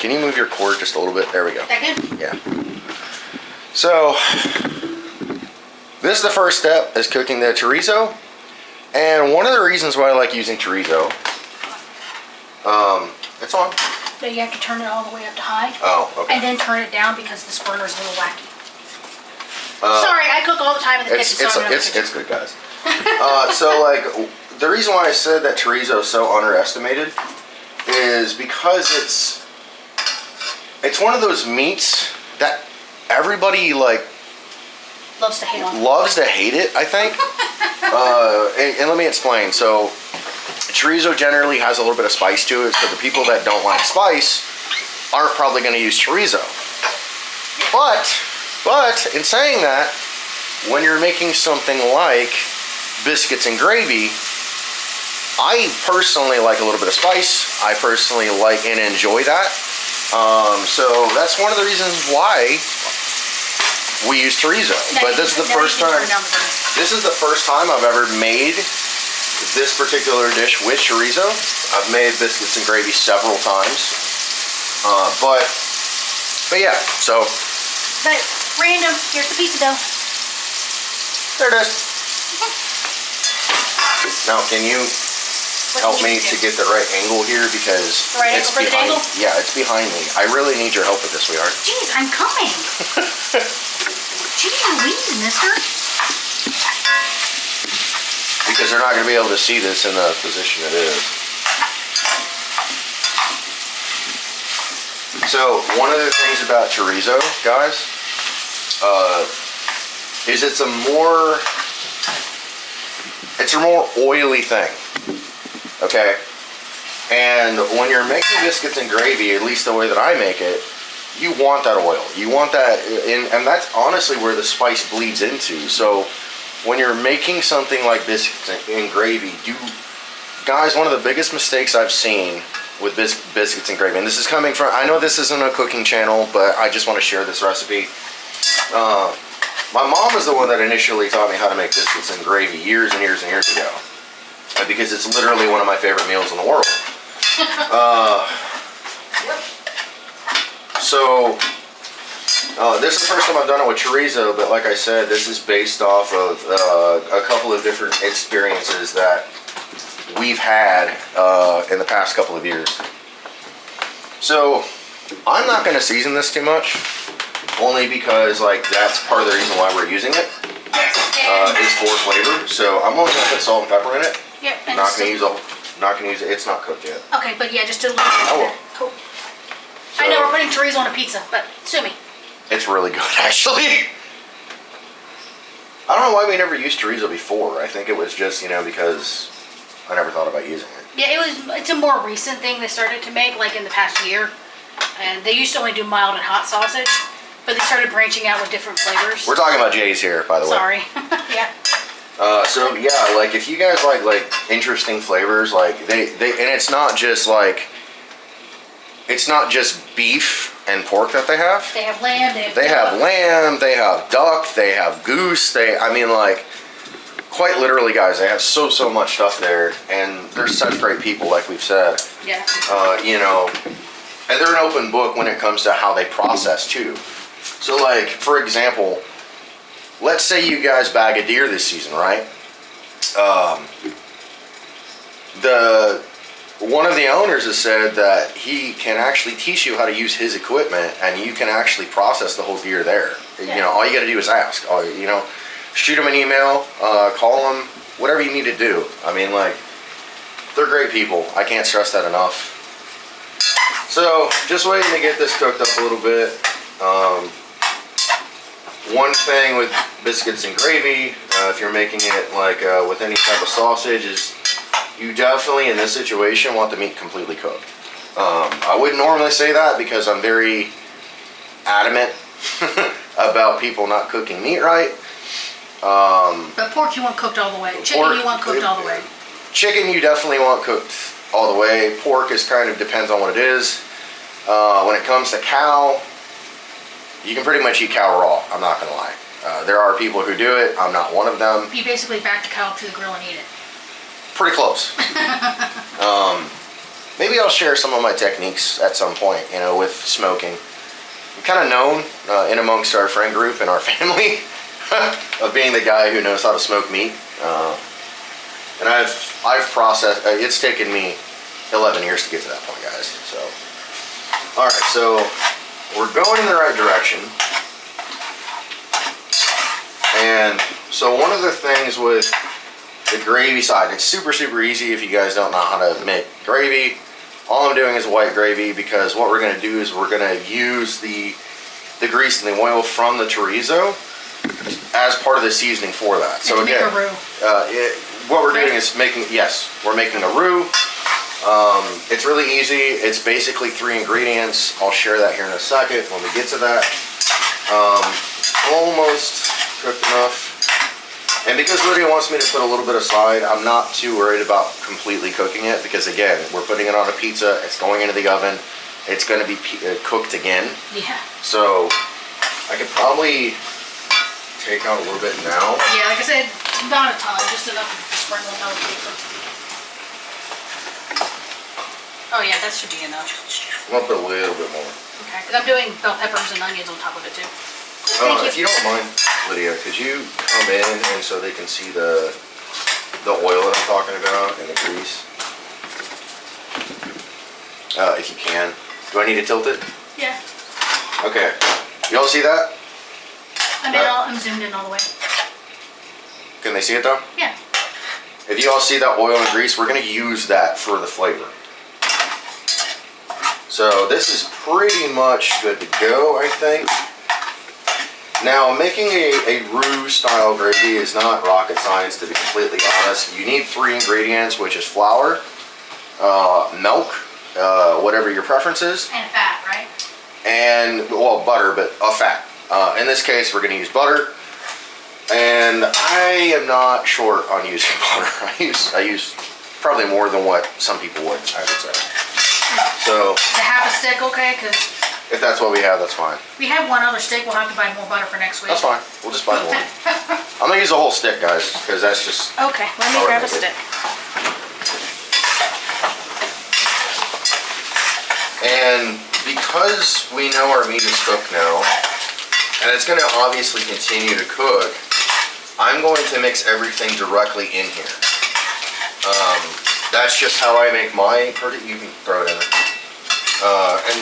Can you move your cord just a little bit? There we go. That good? Yeah. So, this is the first step, is cooking the chorizo. And one of the reasons why I like using chorizo, it's on. But you have to turn it all the way up to high. Oh, okay. And then turn it down because this burner's a little wacky. Sorry, I cook all the time in the kitchen. It's good, guys. So like the reason why I said that chorizo is so underestimated is because it's one of those meats that everybody like Loves to hate on. loves to hate it, I think. And let me explain. So chorizo generally has a little bit of spice to it, so the people that don't like spice aren't probably going to use chorizo. But in saying that, when you're making something like biscuits and gravy, I personally like a little bit of spice. I personally like and enjoy that. So that's one of the reasons why we use chorizo. But this is the first time. This is the first time I've ever made this particular dish with chorizo. I've made biscuits and gravy several times. But yeah, so. But random, here's the pizza dough. There it is. Now, can you help me to get the right angle here, because The right it's angle for the behind. dangle? Yeah, it's behind me. I really need your help with this, sweetheart. Jeez, I'm coming. Jeez Louise, mister. Because they're not going to be able to see this in the position it is. So one of the things about chorizo, guys, is it's a more oily thing. Okay, and when you're making biscuits and gravy, at least the way that I make it, you want that oil. You want that, and that's honestly where the spice bleeds into. So when you're making something like biscuits and gravy, guys, one of the biggest mistakes I've seen with biscuits and gravy, and this is coming from, I know this isn't a cooking channel, but I just want to share this recipe. My mom is the one that initially taught me how to make biscuits and gravy years and years and years ago, because it's literally one of my favorite meals in the world. So this is the first time I've done it with chorizo, but like I said, this is based off of a couple of different experiences that we've had in the past couple of years. So I'm not going to season this too much, only because like that's part of the reason why we're using it, is for flavor. So I'm only going to put salt and pepper in it. Yep. And Not going to use it. It's not cooked yet. Okay, but yeah, just a little bit. I will. Cool. So, I know we're putting chorizo on a pizza, but sue me. It's really good, actually. I don't know why we never used chorizo before. I think it was just, because I never thought about using it. Yeah, it's a more recent thing they started to make, like in the past year. And they used to only do mild and hot sausage, but they started branching out with different flavors. We're talking about Jay's here, by the way. Sorry. Yeah. So yeah, like if you guys like interesting flavors, like they and it's not just beef and pork that they have. They have lamb. They have lamb. They have duck. They have goose. Quite literally, guys, they have so much stuff there, and they're such great people, like we've said. Yeah. And they're an open book when it comes to how they process too. So like, for example, let's say you guys bag a deer this season, right? One of the owners has said that he can actually teach you how to use his equipment, and you can actually process the whole deer there. Yeah. All you got to do is ask. Shoot them an email, call them, whatever you need to do. They're great people. I can't stress that enough. So, just waiting to get this cooked up a little bit. One thing with biscuits and gravy, if you're making it with any type of sausage, is you definitely, in this situation, want the meat completely cooked. I wouldn't normally say that because I'm very adamant about people not cooking meat right. But pork you want cooked all the way. Chicken you want cooked all the way. Chicken you definitely want cooked all the way. Pork is depends on what it is. When it comes to cow, you can pretty much eat cow raw. I'm not gonna lie. There are people who do it. I'm not one of them. You basically back the cow to the grill and eat it. Pretty close. Maybe I'll share some of my techniques at some point, with smoking. I'm kind of known in amongst our friend group and our family of being the guy who knows how to smoke meat. And I've processed, it's taken me 11 years to get to that point, guys. So, all right, so we're going in the right direction. And so one of the things with the gravy side. It's super, super easy if you guys don't know how to make gravy. All I'm doing is white gravy because what we're gonna do is we're gonna use the grease and the oil from the chorizo as part of the seasoning for that. So And to again, make a roux. what we're doing is we're making a roux. It's really easy. It's basically 3 ingredients. I'll share that here in a second when we get to that. Almost cooked enough. And because Lydia wants me to put a little bit aside, I'm not too worried about completely cooking it because again, we're putting it on a pizza. It's going into the oven. It's going to be cooked again. Yeah. So I could probably take out a little bit now. Yeah, like I said, not a ton, just enough to sprinkle on the paper. Oh yeah, that should be enough. I'm going to put a little bit more. Okay, because I'm doing bell peppers and onions on top of it too. Thank If you don't mind, Lydia, could you come in and so they can see the oil that I'm talking about and the grease? If you can. Do I need to tilt it? Yeah. Okay. You all see that? I'm zoomed in all the way. Can they see it though? Yeah. If you all see that oil and grease, we're going to use that for the flavor. So this is pretty much good to go, I think. Now, making a roux style gravy is not rocket science, to be completely honest. You need 3 ingredients, which is flour, milk, whatever your preference is, And fat, right? and, well, butter, but a fat. In this case, we're going to use butter. And I am not short on using butter. I use probably more than what some people would, I would say. So, Is a half a stick okay? Because if that's what we have, that's fine. we have one other stick. We'll have to buy more butter for next week. That's fine. We'll just buy more. I'm going to use the whole stick, guys, because that's just... Okay, let me I'll grab a make it. stick. And because we know our meat is cooked now, and it's going to obviously continue to cook, I'm going to mix everything directly in here. That's just how I make my, you can throw it in there. And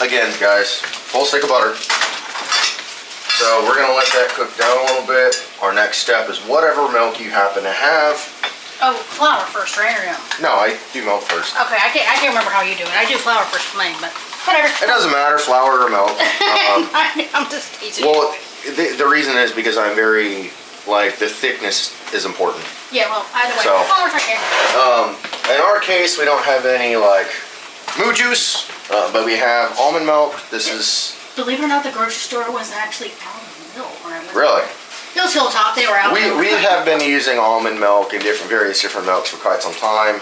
again, guys, full stick of butter. So we're going to let that cook down a little bit. Our next step is whatever milk you happen to have. Oh, flour first, right? Or no? No, I do milk first. Okay, I can't remember how you do it. I do flour first plain, but whatever. It doesn't matter, flour or milk. I'm just teasing you. Well, the reason is because I'm very, like, the thickness is important. Yeah, well, either way. So- Flour's okay. In our case, we don't have any, like, moo juice, but we have almond milk. This is... Believe it or not, the grocery store was actually almond milk when I went. Really? It was Hilltop. They were out. We have been using almond milk and various different milks for quite some time.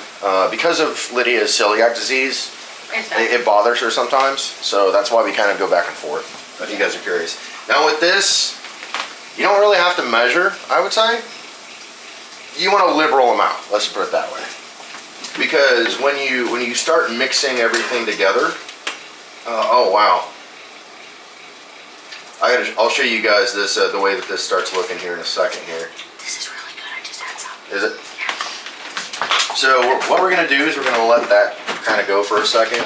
Because of Lydia's celiac disease, it bothers her sometimes. So that's why we kind of go back and forth, if you guys are curious. Now with this, you don't really have to measure, I would say. You want a liberal amount, let's put it that way. Because when you start mixing everything together, oh wow. I'll show you guys this the way that this starts looking here in a second here. This is really good. I just had some. Is it? So what we're gonna do is we're gonna let that kind of go for a second.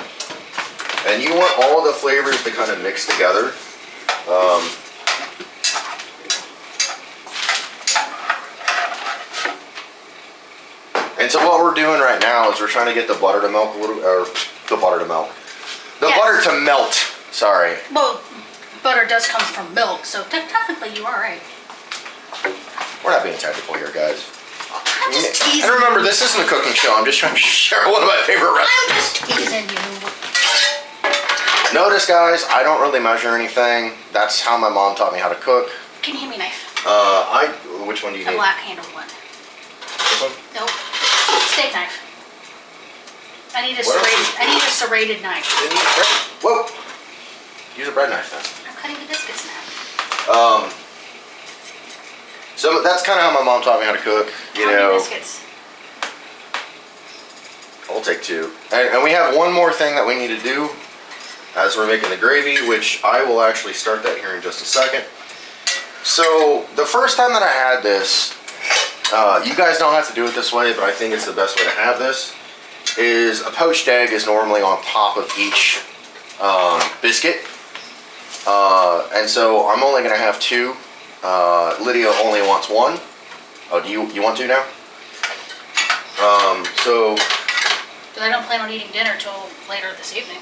And you want all the flavors to kind of mix together. And so what we're doing right now is we're trying to get the butter to melt a little, or the butter to melt. The Yes. butter to melt, sorry. Well, butter does come from milk, so technically you are right. We're not being technical here, guys. I'm just teasing. And remember, this isn't a cooking show. I'm just trying to share one of my favorite recipes. I'm just teasing you. Notice, guys, I don't really measure anything. That's how my mom taught me how to cook. Can you hand me a knife? Which one do you A need? black handled one. This one? Nope. Steak knife. I need a What else? serrated knife. Didn't use bread. Whoa. Use a bread knife then. I'm cutting the biscuits now. So that's kind of how my mom taught me how to cook. You How many know, biscuits? I'll take 2. And we have one more thing that we need to do as we're making the gravy, which I will actually start that here in just a second. So the first time that I had this, you guys don't have to do it this way, but I think it's the best way to have this, is a poached egg is normally on top of each biscuit. And so I'm only going to have 2. Lydia only wants 1. Oh, do you want 2 now? So Because I don't plan on eating dinner till later this evening.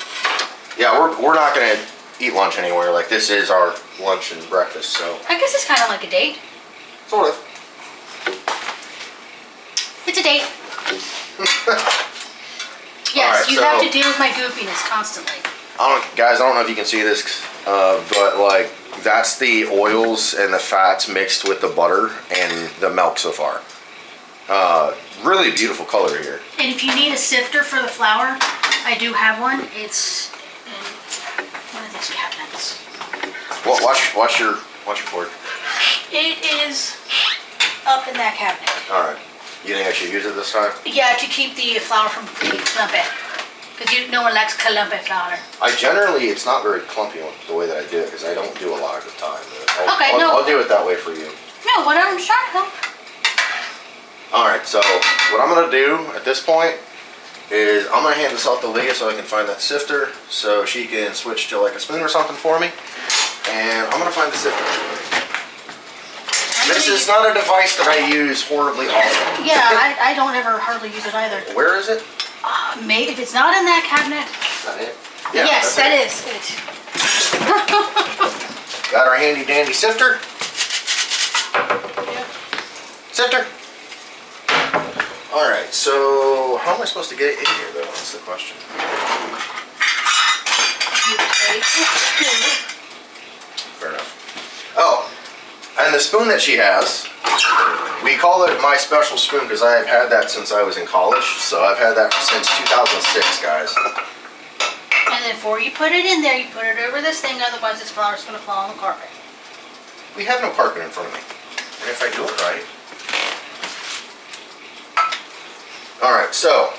yeah, we're not gonna eat lunch anywhere. Like this is our lunch and breakfast. So I guess it's kind of like a date. sort of. It's a date. Yes, Alright, you have so- to deal with my goofiness constantly. Guys, I don't know if you can see this, but like that's the oils and the fats mixed with the butter and the milk so far. Really beautiful color here. And if you need a sifter for the flour, I do have one. It's in one of these cabinets. Well, watch your cord. It is up in that cabinet. All right. You think I should use it this time? Yeah, to keep the flour from being clumpy. Because no one likes clumpy flour. It's not very clumpy the way that I do it because I don't do a lot of the time. No. I'll do it that way for you. No, what I'm trying to help. All right. So what I'm gonna do at this point is I'm gonna hand this off to Lydia so I can find that sifter so she can switch to like a spoon or something for me, and I'm gonna find the sifter. This is not a device that I use horribly often. Yeah, I don't ever hardly use it either. Where is it? Maybe if it's not in that cabinet. Is that it? Yes, that's that it. is it. Got our handy dandy sifter. Sifter. All right. So how am I supposed to get it in here though? That's the question. Fair enough. Oh, and the spoon that she has, we call it my special spoon because I have had that since I was in college. So I've had that since 2006, guys. And then before you put it in there, you put it over this thing, otherwise this flour's going to fall on the carpet. We have no carpet in front of me. And if I do it right. All right, so.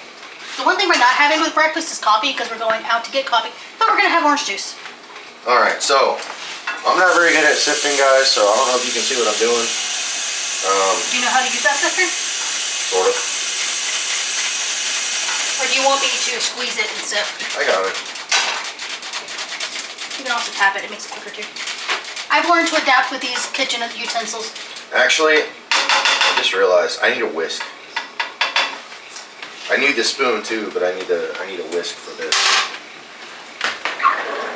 The one thing we're not having with breakfast is coffee because we're going out to get coffee, but we're going to have orange juice. All right, so I'm not very good at sifting, guys, so I don't know if you can see what I'm doing. Do you know how to use that sifter? Sort of. Or do you want me to squeeze it and sift? I got it. You can also tap it, it makes it quicker too. I've learned to adapt with these kitchen utensils. Actually, I just realized I need a whisk. I need the spoon too, but I need a whisk for this.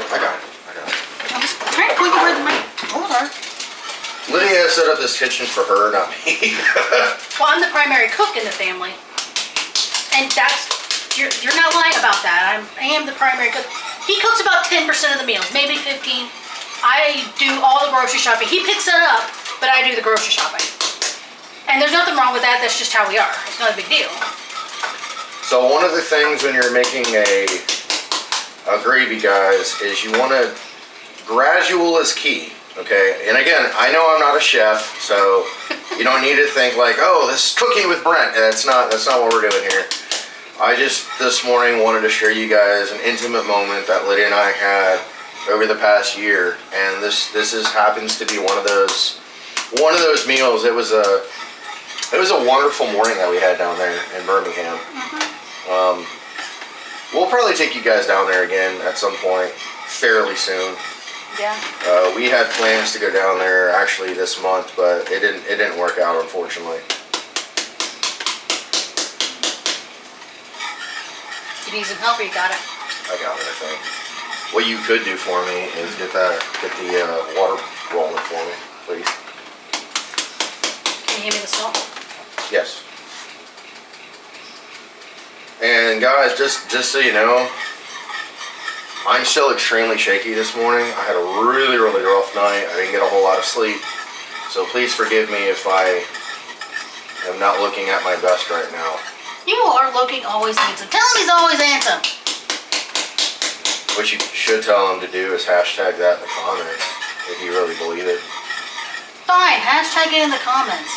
I got it. I'm just trying to point you where my tools are. Lydia set up this kitchen for her, not me. Well, I'm the primary cook in the family. And you're not lying about that. I am the primary cook. He cooks about 10% of the meals, maybe 15. I do all the grocery shopping. He picks it up, but I do the grocery shopping. And there's nothing wrong with that. That's just how we are. It's not a big deal. So one of the things when you're making a gravy, guys, is you want to, gradual is key, okay? And again, I know I'm not a chef, so you don't need to think like, oh, this is cooking with Brent. That's not what we're doing here. I just this morning wanted to share you guys an intimate moment that Lydia and I had over the past year, and this happens to be one of those meals. It was a wonderful morning that we had down there in Birmingham. We'll probably take you guys down there again at some point fairly soon. Yeah. We had plans to go down there actually this month, but it didn't work out, unfortunately. You need some help or you got it? I got it, I think. What you could do for me is get the water rolling for me, please. Can you hand me the salt? Yes. And guys, just so you know, I'm still extremely shaky this morning. I had a really, really rough night. I didn't get a whole lot of sleep. So please forgive me if I am not looking at my best right now. You are looking always handsome. Tell him he's always handsome. What you should tell him to do is hashtag that in the comments if you really believe it. Fine, hashtag it in the comments.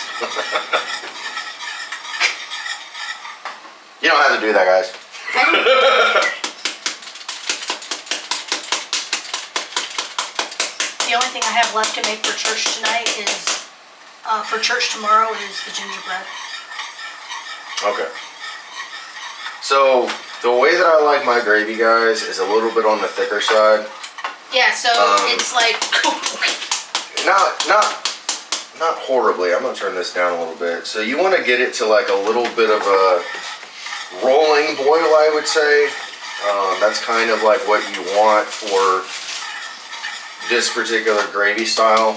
You don't have to do that, guys. The only thing I have left to make for church tonight is, for church tomorrow is the gingerbread. Okay. So the way that I like my gravy, guys, is a little bit on the thicker side. Yeah, so it's like, not horribly. I'm gonna turn this down a little bit. So you want to get it to like a little bit of a rolling boil, I would say. That's kind of like what you want for this particular gravy style.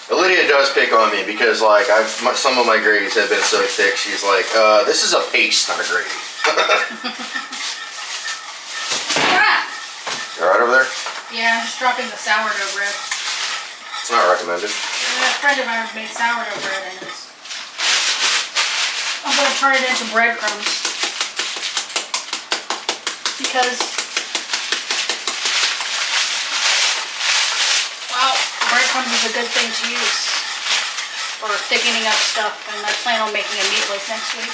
Lydia does pick on me because like some of my gravies have been so thick. She's like, this is a paste, not a gravy. You alright over there? Yeah, I'm just dropping the sourdough bread. It's not recommended. A friend of ours made sourdough bread and I'm going to turn it into breadcrumbs. Because, well, breadcrumbs is a good thing to use for thickening up stuff, and I plan on making a meatloaf next week.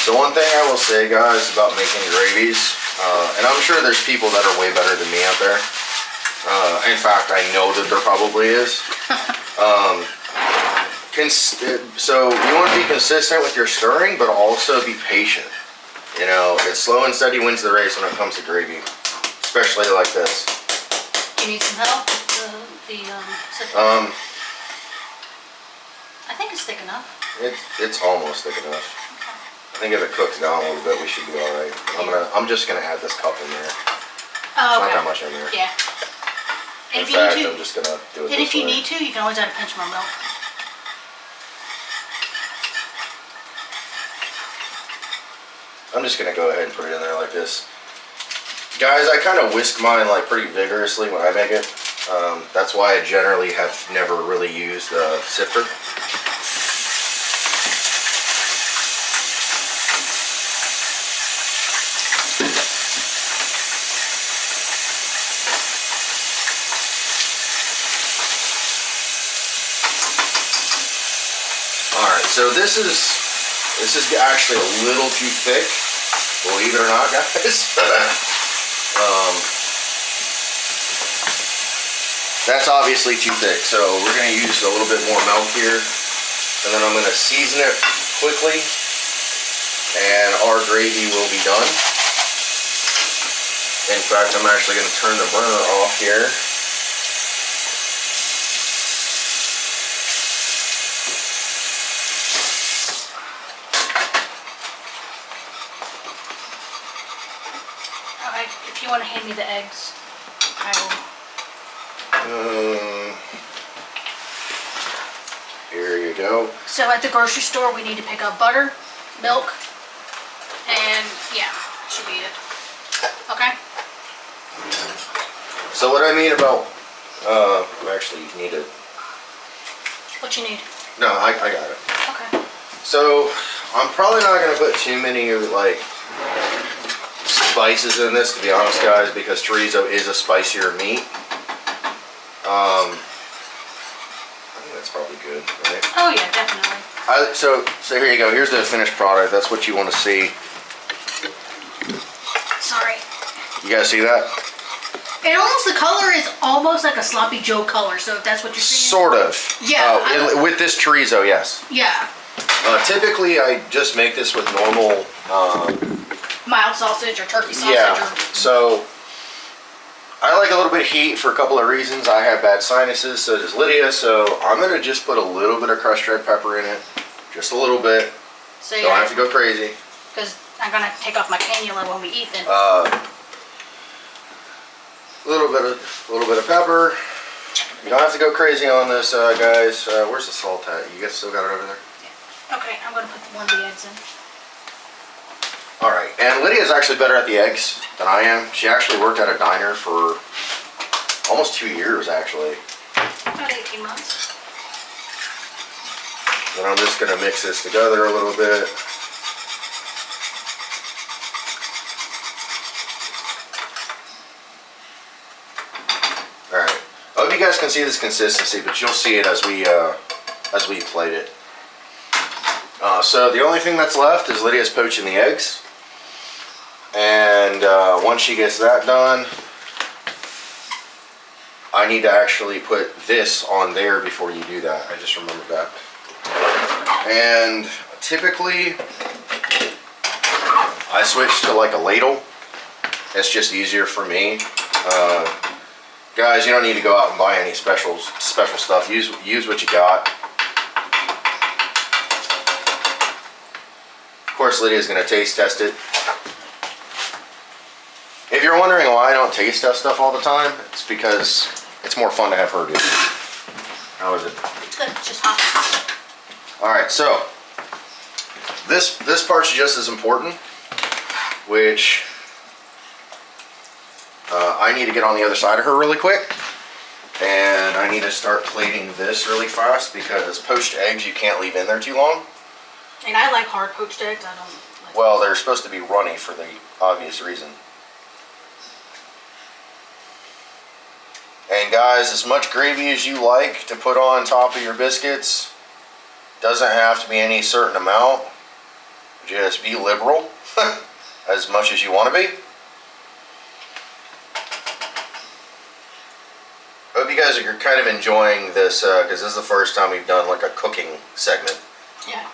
So one thing I will say, guys, about making gravies, and I'm sure there's people that are way better than me out there. In fact, I know that there probably is. So you want to be consistent with your stirring, but also be patient. You know, it's slow and steady wins the race when it comes to gravy, especially like this. You need some help with the I think it's thick enough. It's almost thick enough. I think if it cooks down a little bit, we should be all right. I'm just gonna add this cup in there. Oh, Not okay. that much in there. Yeah. And In fact, I'm just gonna do it. and if you need to, you can always add a pinch more milk. I'm just gonna go ahead and put it in there like this. Guys, I kind of whisk mine like pretty vigorously when I make it. That's why I generally have never really used a sifter. Alright, so this is actually a little too thick, believe it or not, guys. That's obviously too thick, so we're going to use a little bit more milk here, and then I'm going to season it quickly, and our gravy will be done. In fact, I'm actually going to turn the burner off here. If you want to hand me the eggs, I will. Here you go. So at the grocery store, we need to pick up butter, milk, and yeah, should be it. Okay? So what I mean about, actually you need it. What you need? No, I got it. Okay. So I'm probably not going to put too many like spices in this, to be honest, guys, because chorizo is a spicier meat. I think that's probably good, right? Oh yeah, definitely. So here you go. Here's the finished product. That's what you want to see. Sorry. You guys see that? The color is almost like a sloppy Joe color. So if that's what you're seeing. Sort of. Yeah. With this chorizo, yes. Yeah. Typically, I just make this with normal. Mild sausage or turkey sausage. Yeah. Or... So I like a little bit of heat for a couple of reasons. I have bad sinuses, so does Lydia. So I'm gonna just put a little bit of crushed red pepper in it, just a little bit. So Don't have to go crazy. Because I'm gonna take off my cannula when we eat then. A little bit of pepper. You don't have to go crazy on this, guys. Where's the salt at? You guys still got it over there? Yeah. Okay, I'm gonna put one of the eggs in. All right, and Lydia's actually better at the eggs than I am. She actually worked at a diner for almost 2 years, actually. About 18 months. Then I'm just gonna mix this together a little bit. All right, I hope you guys can see this consistency, but you'll see it as we plate it. So the only thing that's left is Lydia's poaching the eggs. And once she gets that done, I need to actually put this on there before you do that. I just remembered that. And typically, I switch to like a ladle. It's just easier for me. Guys, you don't need to go out and buy any special stuff. Use what you got. Of course, Lydia's going to taste test it. If you're wondering why I don't taste test stuff all the time, it's because it's more fun to have her do it. How is it? It's good. It's just hot. All right, so this part's just as important, which I need to get on the other side of her really quick, and I need to start plating this really fast because poached eggs you can't leave in there too long. And I like hard poached eggs. I don't like. Well, they're supposed to be runny for the obvious reason. And guys, as much gravy as you like to put on top of your biscuits, doesn't have to be any certain amount. Just be liberal as much as you want to be. Hope you guys are kind of enjoying this because this is the first time we've done like a cooking segment. Yeah.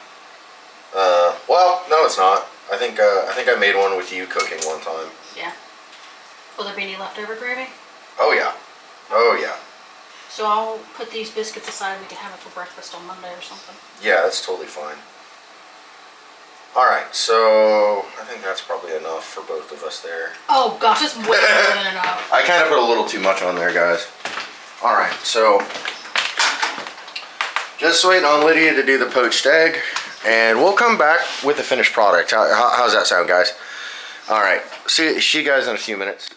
Well, no, it's not. I think I made one with you cooking one time. Yeah. Will there be any leftover gravy? Oh yeah. Oh yeah. So I'll put these biscuits aside. We can have it for breakfast on Monday or something. Yeah, that's totally fine. Alright, so I think that's probably enough for both of us there. Oh gosh, it's way more than enough. I kind of put a little too much on there, guys. Alright, so just waiting on Lydia to do the poached egg, and we'll come back with the finished product. How's that sound, guys? Alright, see you guys in a few minutes.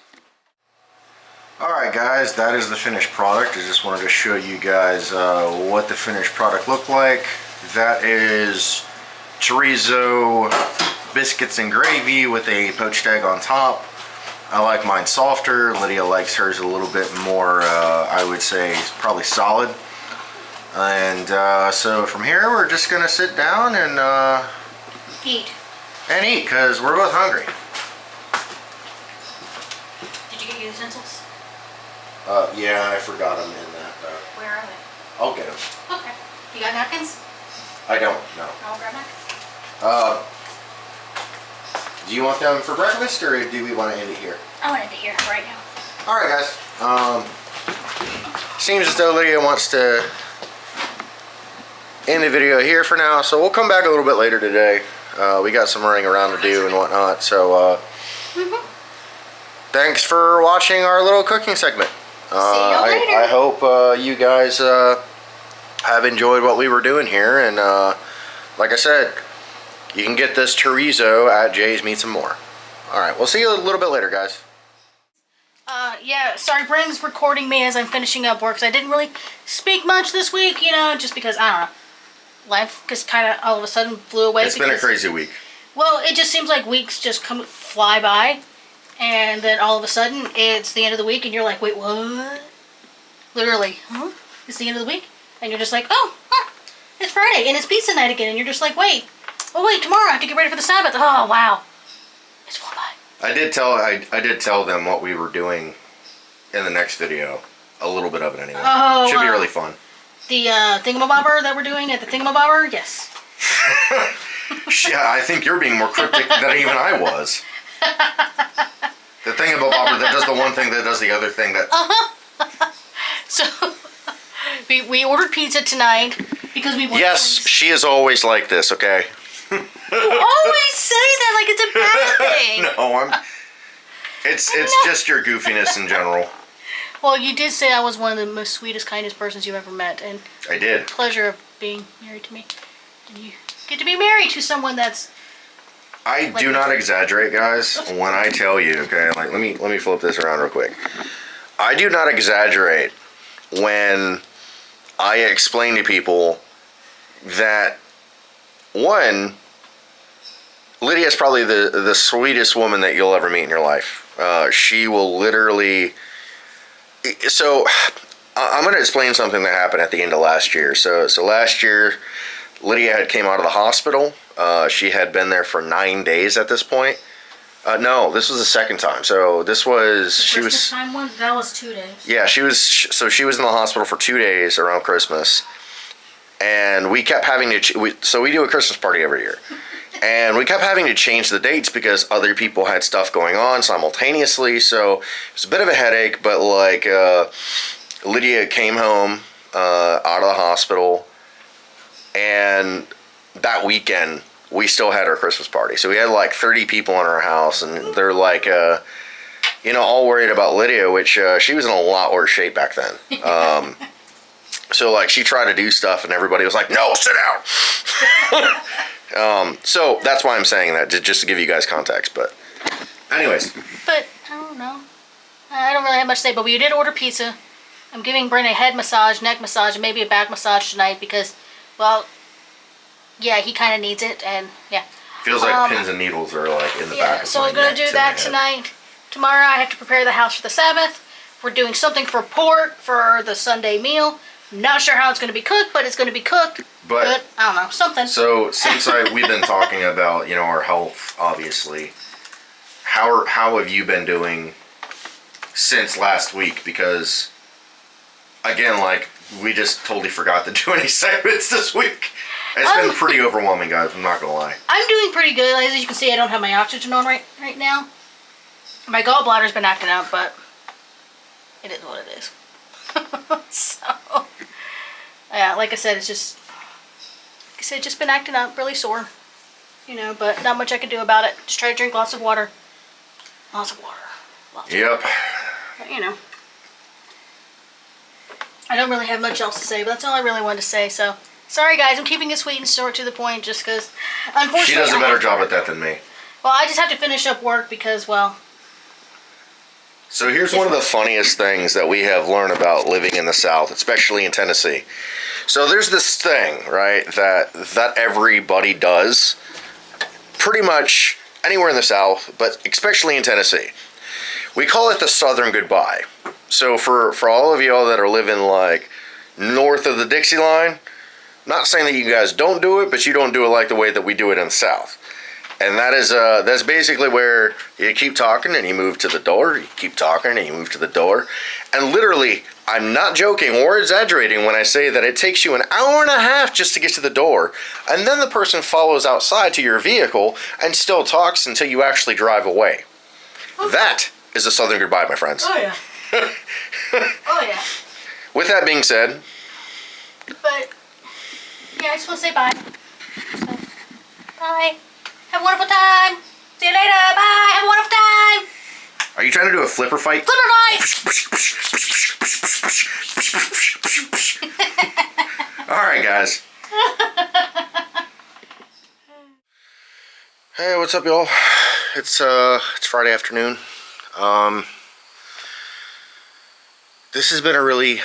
Alright guys, that is the finished product. I just wanted to show you guys what the finished product looked like. That is chorizo biscuits and gravy with a poached egg on top. I like mine softer. Lydia likes hers a little bit more, I would say, probably solid. And so from here, we're just gonna sit down and Eat. eat, because we're both hungry. Did you get your utensils? Yeah, I forgot them in that. Where are they? I'll get them. Okay. You got napkins? I don't, no. I'll grab napkins. Do you want them for breakfast, or do we want to end it here? I want it to hear right now. Alright guys, seems as though Lydia wants to end the video here for now, so we'll come back a little bit later today. We got some running around to do and whatnot, so thanks for watching our little cooking segment. See you later. I hope you guys have enjoyed what we were doing here, and like I said, you can get this chorizo at Jay's Meats and More. Alright, we'll see you a little bit later, guys. Yeah, sorry, Brent's recording me as I'm finishing up work, because I didn't really speak much this week, you know, just because, I don't know, life just kind of all of a sudden flew away. It's been a crazy week. Well, it just seems like weeks just fly by, and then all of a sudden, it's the end of the week, and you're like, wait, what? Literally, huh? It's the end of the week? And you're just like, oh, huh, it's Friday, and it's pizza night again, and you're just like, wait, oh wait, tomorrow I have to get ready for the Sabbath. Oh, wow. It's flown by. I did tell them what we were doing in the next video. A little bit of it anyway. Oh, should be really fun. The thingamabobber that we're doing at the thingamabobber? Yes. Yeah, I think you're being more cryptic than even I was. The thingamabobber that does the one thing that does the other thing that... So, we ordered pizza tonight because we wanted... Yes, she is always like this, okay? You always say that like it's a bad thing. No, it's just your goofiness in general. Well, you did say I was one of the most sweetest, kindest persons you've ever met, and I did. Pleasure of being married to me. And you get to be married to someone that's... I do not exaggerate, guys, when I tell you, okay? Like, let me flip this around real quick. I do not exaggerate when I explain to people that, one, Lydia is probably the sweetest woman that you'll ever meet in your life. She will literally... So, I'm going to explain something that happened at the end of last year. So last year, Lydia had came out of the hospital. She had been there for 9 days at this point. No, this was the second time. So this was... That was 2 days. Yeah, she was in the hospital for 2 days around Christmas. And we kept having to... So we do a Christmas party every year. And we kept having to change the dates because other people had stuff going on simultaneously. So it was a bit of a headache, but like Lydia came home out of the hospital, and that weekend we still had our Christmas party. So we had like 30 people in our house, and they're like, all worried about Lydia, which she was in a lot worse shape back then. So like she tried to do stuff, and everybody was like, "No, sit down." So that's why I'm saying that, just to give you guys context. But anyways. But I don't know. I don't really have much to say, but we did order pizza. I'm giving Brent a head massage, neck massage, and maybe a back massage tonight because, well, yeah, he kind of needs it, and yeah. Feels like pins and needles are like in the back of so my I'm gonna neck do that tonight. Tomorrow I have to prepare the house for the Sabbath. We're doing something for pork for the Sunday meal. Not sure how it's gonna be cooked, but it's gonna be cooked. But I don't know, something. So since we've been talking about our health, obviously, how have you been doing since last week? Because again, like we just totally forgot to do any segments this week. It's been pretty overwhelming, guys. I'm not gonna lie. I'm doing pretty good. As you can see, I don't have my oxygen on right now. My gallbladder's been acting up, but it is what it is. So, yeah, like I said, it's just been acting up, really sore. But not much I can do about it. Just try to drink lots of water. Lots of water. Yep. But, I don't really have much else to say, but that's all I really wanted to say. So, sorry guys, I'm keeping it sweet and short to the point just because, unfortunately, she does a better job at that than me. Well, I just have to finish up work because, well. So here's one of the funniest things that we have learned about living in the South, especially in Tennessee. So there's this thing, right, that everybody does, pretty much anywhere in the South, but especially in Tennessee. We call it the Southern goodbye. So for all of y'all that are living like north of the Dixie line, not saying that you guys don't do it, but you don't do it like the way that we do it in the South. And that's basically where you keep talking and you move to the door, you keep talking and you move to the door. And literally, I'm not joking or exaggerating when I say that it takes you an hour and a half just to get to the door. And then the person follows outside to your vehicle and still talks until you actually drive away. Okay. That is a Southern goodbye, my friends. Oh, yeah. Oh, yeah. With that being said. But, yeah, I just want to say bye. So, bye. Have a wonderful time. See you later. Bye. Have a wonderful time. Are you trying to do a flipper fight? Flipper fight. All right, guys. Hey, what's up, y'all? It's Friday afternoon. This has been a really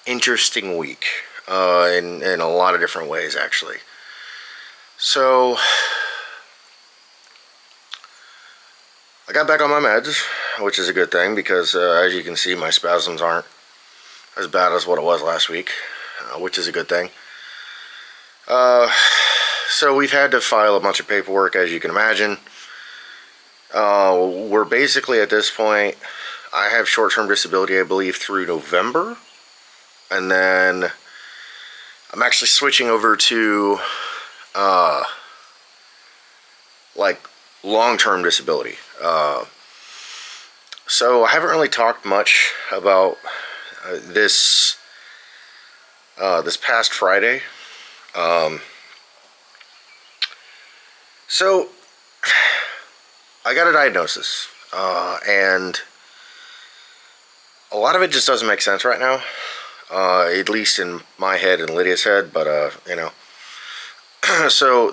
interesting week in a lot of different ways, actually. So I got back on my meds, which is a good thing because as you can see, my spasms aren't as bad as what it was last week, which is a good thing. So we've had to file a bunch of paperwork, as you can imagine. We're basically at this point, I have short-term disability, I believe, through November. And then I'm actually switching over to like long-term disability. So I haven't really talked much about this past Friday. So I got a diagnosis, and a lot of it just doesn't make sense right now, at least in my head and Lydia's head. But so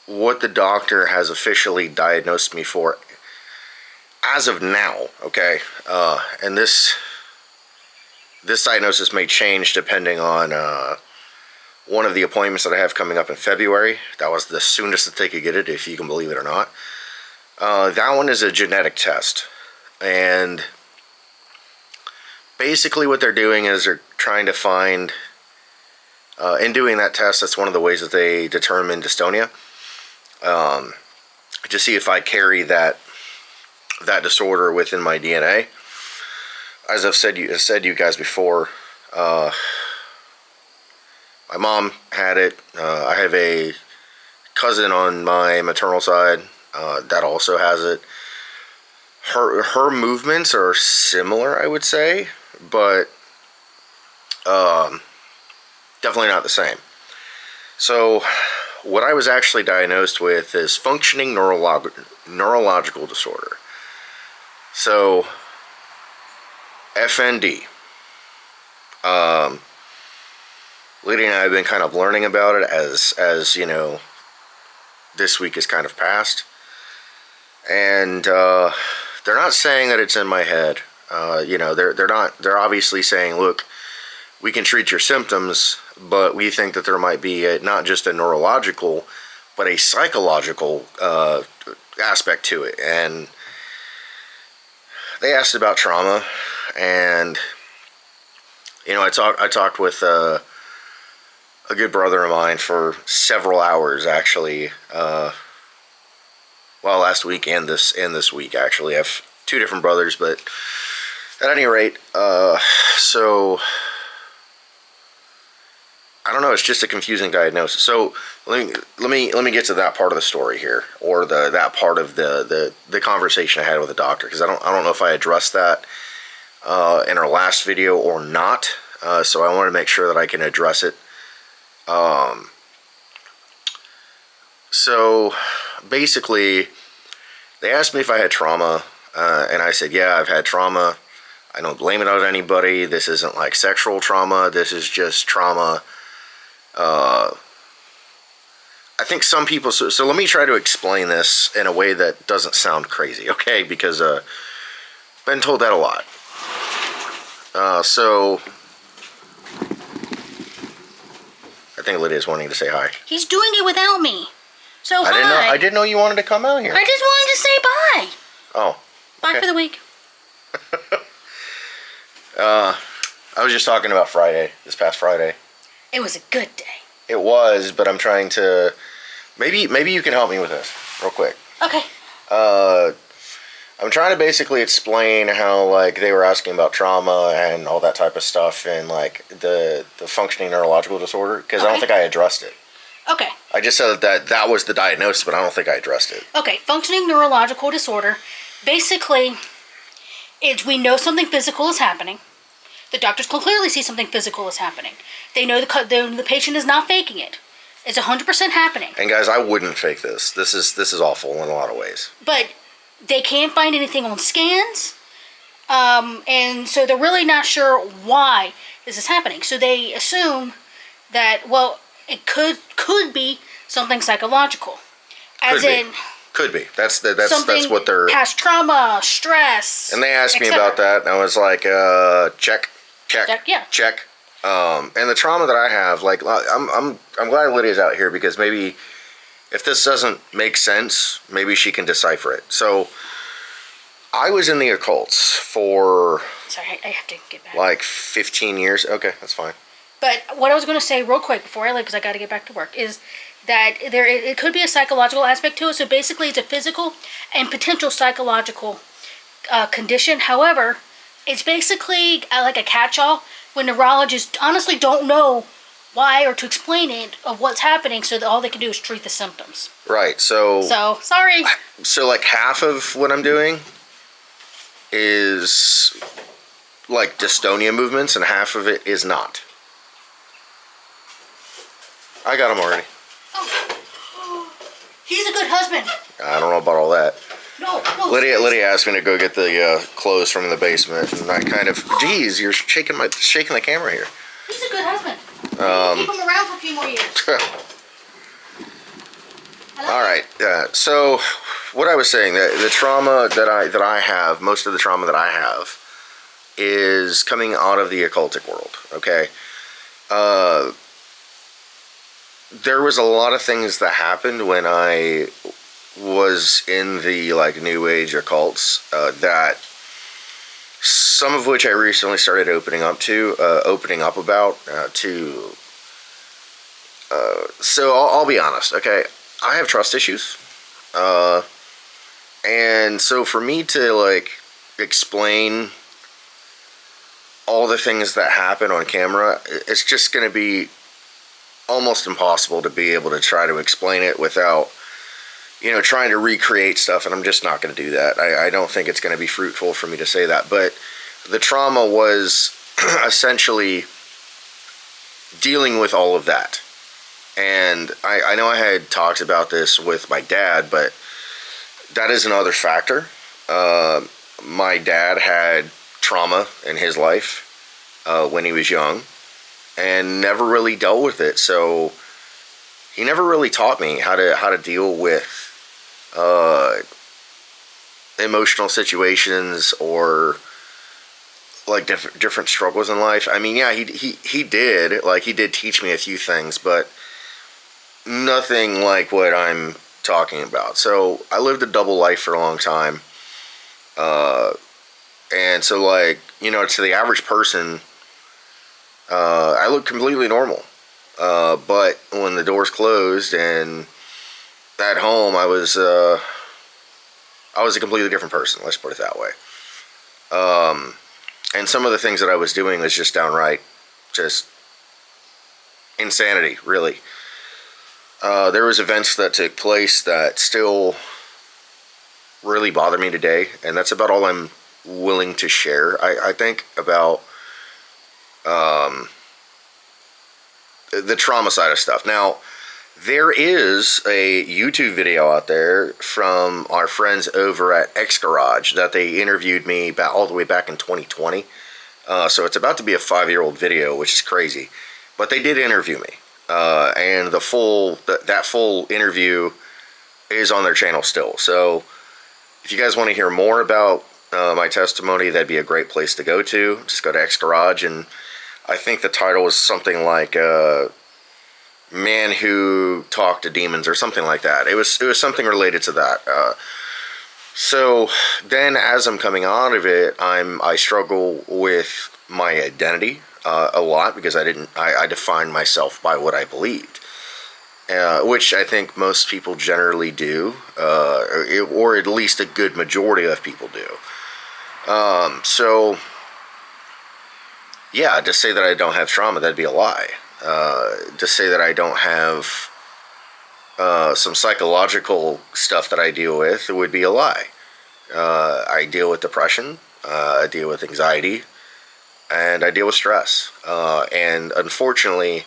what the doctor has officially diagnosed me for as of now, okay, and this diagnosis may change depending on one of the appointments that I have coming up in February. That was the soonest that they could get it, if you can believe it or not. That one is a genetic test, and basically what they're doing is they're trying to find, in doing that test, that's one of the ways that they determine dystonia, to see if I carry that disorder within my DNA. As I've said you guys before, my mom had it. I have a cousin on my maternal side that also has it. Her movements are similar, I would say, but definitely not the same. So what I was actually diagnosed with is functioning neurological disorder. So FND. Lydia and I have been kind of learning about it as you know, this week has kind of passed. And they're not saying that it's in my head. You know, they're obviously saying, look, we can treat your symptoms, but we think that there might be not just a neurological, but a psychological aspect to it. And they asked about trauma, and you know, I talked with a good brother of mine for several hours, actually. Well, last week and this week, actually. I have two different brothers, but at any rate, so I don't know. It's just a confusing diagnosis. So let me get to that part of the story here, or that part of the conversation I had with the doctor, because I don't know if I addressed that in our last video or not. So I want to make sure that I can address it. So basically, they asked me if I had trauma, and I said, yeah, I've had trauma. I don't blame it on anybody. This isn't like sexual trauma. This is just trauma. I think some people, so let me try to explain this in a way that doesn't sound crazy, okay? Because been told that a lot. So I think Lydia's wanting to say hi. He's doing it without me. So hi. I didn't know you wanted to come out here. I just wanted to say bye. Oh. Bye okay. for the week. I was just talking about Friday, this past Friday. It was a good day. It was, but I'm trying to, maybe you can help me with this real quick. Okay. I'm trying to basically explain how, like, they were asking about trauma and all that type of stuff, and like the functioning neurological disorder, because I don't think I addressed it. Okay. I just said that was the diagnosis, but I don't think I addressed it. Okay, functioning neurological disorder. Basically, we know something physical is happening. The doctors can clearly see something physical is happening. They know the patient is not faking it. It's 100% happening. And guys, I wouldn't fake this. This is awful in a lot of ways. But they can't find anything on scans, and so they're really not sure why this is happening. So they assume that, well, it could be something psychological, could be. That's what they're past trauma, stress. And they asked me about that, and I was like, check. And the trauma that I have, like, I'm glad Lydia's out here, because maybe if this doesn't make sense, maybe she can decipher it. So I was in the occults for, sorry, I have to get back. Like 15 years. Okay, that's fine. But what I was going to say real quick before I leave, because I got to get back to work, is that it could be a psychological aspect to it. So basically, it's a physical and potential psychological condition. However, it's basically like a catch-all when neurologists honestly don't know why or to explain it of what's happening, so that all they can do is treat the symptoms. Right. So sorry. So like half of what I'm doing is like dystonia movements, and half of it is not. I got him already. Oh. He's a good husband. I don't know about all that. No. Lydia asked me to go get the clothes from the basement, and I kind of, geez, you're shaking the camera here. He's a good husband. Keep him around for a few more years. All right. So, what I was saying, the trauma that I have, most of the trauma that I have, is coming out of the occultic world. Okay. There was a lot of things that happened when I was in the like New Age occults, that some of which I recently started opening up about. So I'll be honest, okay? I have trust issues, and so for me to like explain all the things that happen on camera, it's just going to be almost impossible to be able to try to explain it without, trying to recreate stuff, and I'm just not going to do that. I don't think it's going to be fruitful for me to say that, but the trauma was essentially dealing with all of that. And I know I had talked about this with my dad, but that is another factor. My dad had trauma in his life when he was young and never really dealt with it. So he never really taught me how to deal with emotional situations or like different struggles in life. I mean, yeah, he did. Like, he did teach me a few things, but nothing like what I'm talking about. So I lived a double life for a long time. And so, like, to the average person, I look completely normal. But when the doors closed and at home, I was a completely different person. Let's put it that way. And some of the things that I was doing was just downright just insanity, really. There was events that took place that still really bother me today, and that's about all I'm willing to share. I think about the trauma side of stuff. Now, there is a YouTube video out there from our friends over at X Garage that they interviewed me all the way back in 2020. So it's about to be a 5-year-old video, which is crazy. But they did interview me. And that full interview is on their channel still. So if you guys want to hear more about my testimony, that'd be a great place to go to. Just go to X Garage, and I think the title was something like Man Who Talked to Demons or something like that. It was something related to that. So then, as I'm coming out of it, I struggle with my identity a lot, because I defined myself by what I believed, which I think most people generally do, or at least a good majority of people do. So yeah, to say that I don't have trauma, that'd be a lie. To say that I don't have some psychological stuff that I deal with, it would be a lie. I deal with depression, I deal with anxiety, and I deal with stress. And unfortunately,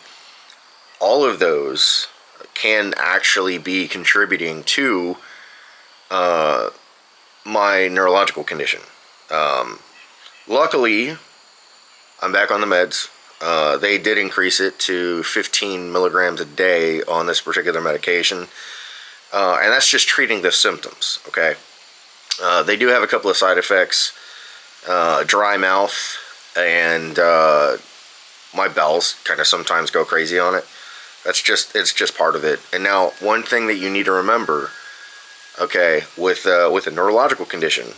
all of those can actually be contributing to my neurological condition. Luckily, I'm back on the meds. They did increase it to 15 milligrams a day on this particular medication. And that's just treating the symptoms, okay? They do have a couple of side effects. Dry mouth, and my bowels kind of sometimes go crazy on it. It's just part of it. And now, one thing that you need to remember, okay, with a neurological condition,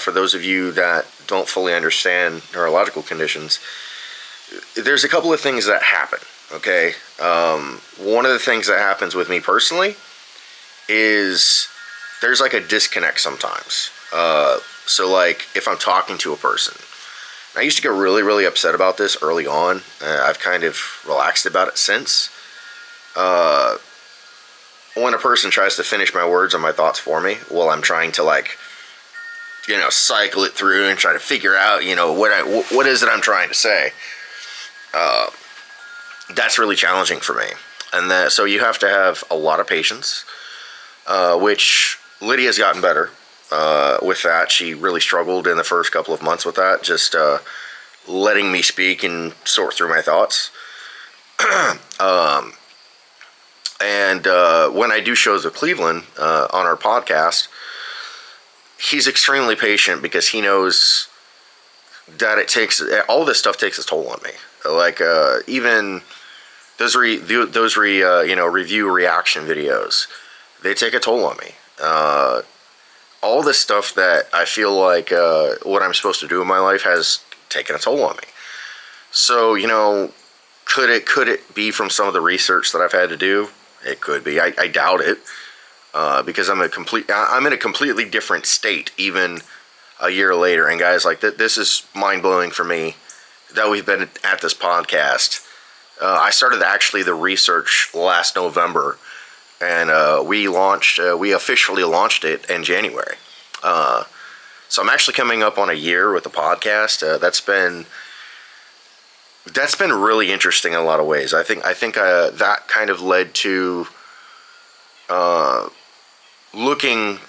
for those of you that don't fully understand neurological conditions, there's a couple of things that happen, okay? One of the things that happens with me personally is there's like a disconnect sometimes. So like, if I'm talking to a person, I used to get really, really upset about this early on. I've kind of relaxed about it since. When a person tries to finish my words or my thoughts for me while I'm trying to, like, cycle it through and try to figure out, what is it I'm trying to say. That's really challenging for me. And so you have to have a lot of patience, which Lydia's gotten better with that. She really struggled in the first couple of months with that, just letting me speak and sort through my thoughts. And when I do shows with Cleveland on our podcast, he's extremely patient, because he knows that all this stuff takes its toll on me. Like even those review reaction videos, they take a toll on me. All this stuff that I feel like what I'm supposed to do in my life has taken a toll on me. So, could it be from some of the research that I've had to do? It could be. I doubt it, because I'm in a completely different state even a year later. And guys, like, this is mind blowing for me that we've been at this podcast I started actually the research last November, and we officially launched it in January. So I'm actually coming up on a year with the podcast. That's been really interesting in a lot of ways. I think that kind of led to looking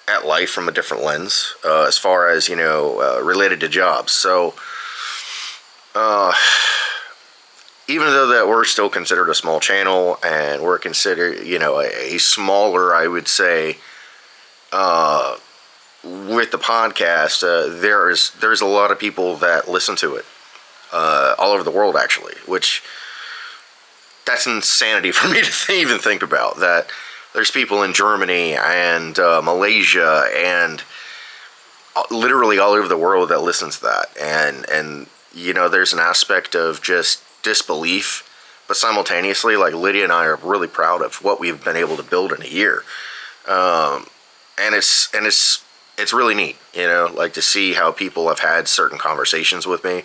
at life from a different lens, as far as related to jobs. So even though that we're still considered a small channel and we're considered a smaller, I would say, with the podcast, there's a lot of people that listen to it. All over the world, actually, which that's insanity for me to even think about. That there's people in Germany and Malaysia and literally all over the world that listen to that, and there's an aspect of just disbelief, but simultaneously, like, Lydia and I are really proud of what we've been able to build in a year, and it's really neat, like, to see how people have had certain conversations with me.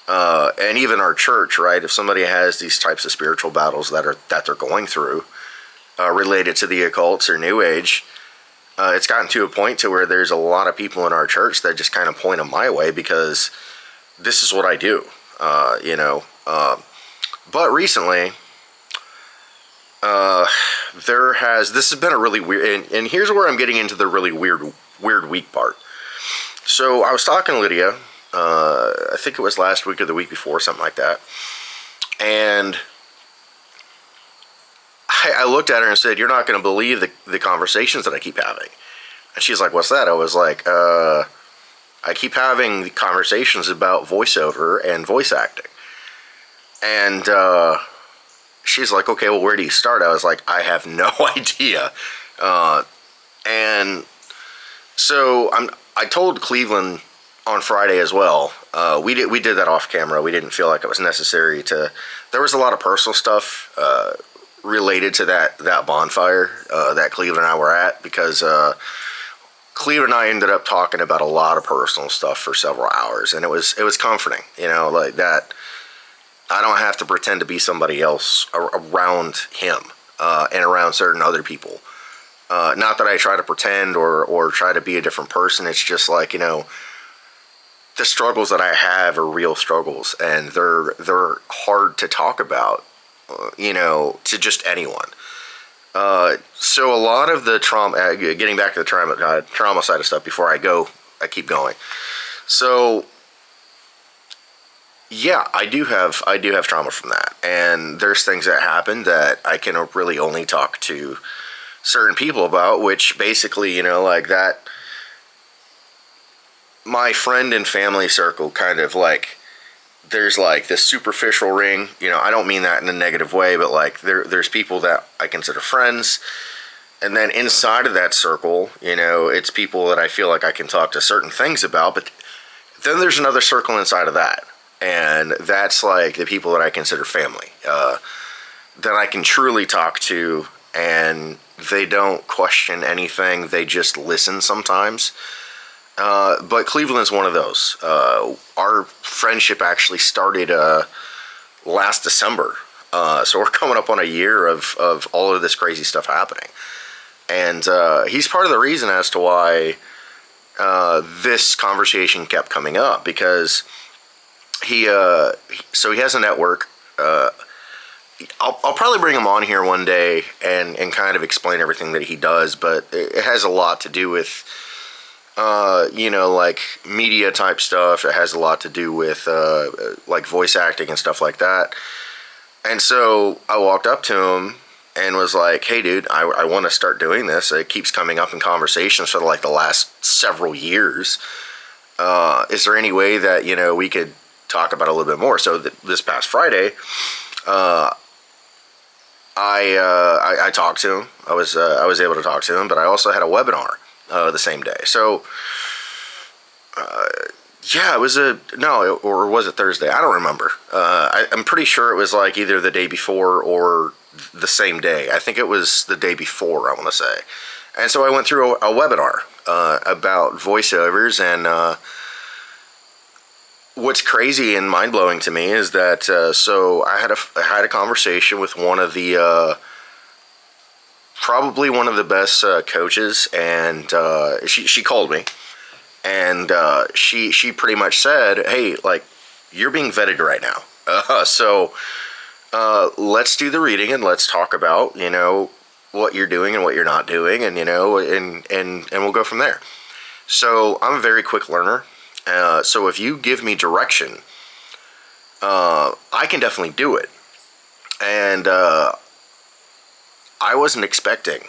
And even our church, right? If somebody has these types of spiritual battles that they're going through, related to the occults or New Age, it's gotten to a point to where there's a lot of people in our church that just kind of point them my way because this is what I do, But recently, this has been a really weird, and here's where I'm getting into the really weird week part. So I was talking to Lydia. I think it was last week or the week before, something like that. And I looked at her and said, "You're not going to believe the conversations that I keep having." And she's like, "What's that?" I was like, I keep having conversations about voiceover and voice acting. And she's like, "Okay, well, where do you start?" I was like, "I have no idea." And so I told Cleveland on Friday as well. We did that off camera. We didn't feel like it was necessary to. There was a lot of personal stuff related to that bonfire that Cleveland and I were at, because Cleveland and I ended up talking about a lot of personal stuff for several hours, and it was comforting, like that. I don't have to pretend to be somebody else around him and around certain other people. Not that I try to pretend or try to be a different person. It's just like, the struggles that I have are real struggles, and they're hard to talk about, to just anyone. So a lot of the trauma, getting back to the trauma side of stuff before I keep going. So yeah, I do have trauma from that, and there's things that happen that I can really only talk to certain people about, which basically, like that. My friend and family circle kind of like, there's like this superficial ring, I don't mean that in a negative way, but like there's people that I consider friends, and then inside of that circle, it's people that I feel like I can talk to certain things about, but then there's another circle inside of that, and that's like the people that I consider family, that I can truly talk to, and they don't question anything, they just listen sometimes. But Cleveland's one of those. Our friendship actually started last December, so we're coming up on a year of all of this crazy stuff happening, and he's part of the reason as to why this conversation kept coming up, because he has a network. I'll probably bring him on here one day and kind of explain everything that he does, but it has a lot to do with like media type stuff. It has a lot to do with like voice acting and stuff like that. And so I walked up to him and was like, "Hey dude, I want to start doing this. It keeps coming up in conversations for like the last several years. Is there any way that, we could talk about it a little bit more?" So this past Friday, I talked to him. I was able to talk to him, but I also had a webinar the same day. So yeah, or was it Thursday? I don't remember. I'm pretty sure it was like either the day before or the same day. I think it was the day before, I want to say. And so I went through a webinar about voiceovers, and what's crazy and mind-blowing to me is that, so I had a conversation with one of the, probably one of the best coaches, and she called me, and she pretty much said, hey, like, you're being vetted right now. So let's do the reading and let's talk about, you know, what you're doing and what you're not doing, and, you know, and we'll go from there. So I'm a very quick learner. So if you give me direction, I can definitely do it. And I wasn't expecting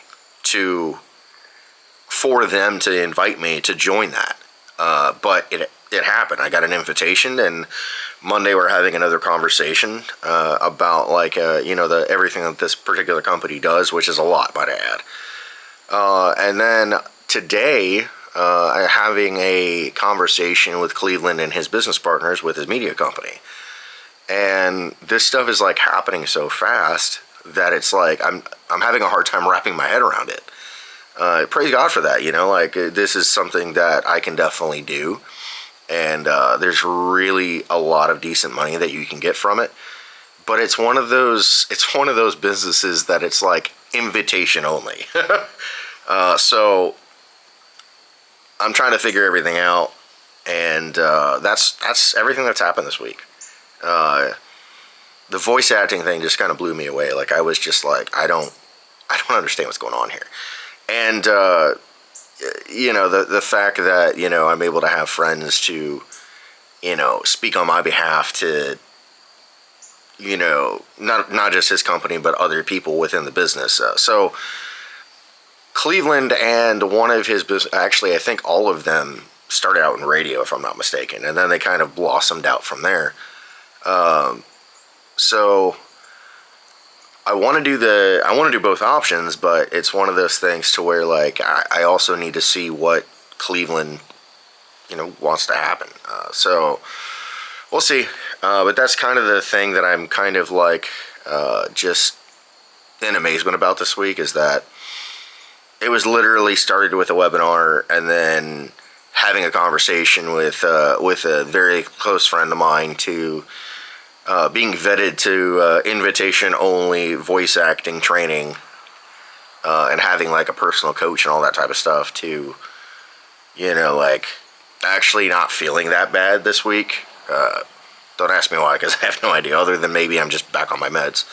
for them to invite me to join that. But it happened. I got an invitation, and Monday we're having another conversation about, like, you know, everything that this particular company does, which is a lot, might I add. And then today, I'm having a conversation with Cleveland and his business partners with his media company. And this stuff is, like, happening so fast that it's like I'm having a hard time wrapping my head around it. Praise God for that, you know, like, this is something that I can definitely do. And there's really a lot of decent money that you can get from it. But it's one of those businesses that it's like invitation only. So I'm trying to figure everything out, and that's everything that's happened this week. The voice acting thing just kind of blew me away. Like, I was just like, I don't understand what's going on here. And you know, the fact that, you know, I'm able to have friends to, you know, speak on my behalf to, you know, not just his company, but other people within the business. So Cleveland and one of his business, actually, I think all of them started out in radio, if I'm not mistaken, and then they kind of blossomed out from there. So I want to do both options, but it's one of those things to where, like, I also need to see what Cleveland, you know, wants to happen. So we'll see. But that's kind of the thing that I'm kind of like just in amazement about this week, is that it was literally started with a webinar and then having a conversation with a very close friend of mine to being vetted to invitation-only voice acting training, and having, like, a personal coach and all that type of stuff, to, you know, like, actually not feeling that bad this week. Don't ask me why, because I have no idea, other than maybe I'm just back on my meds.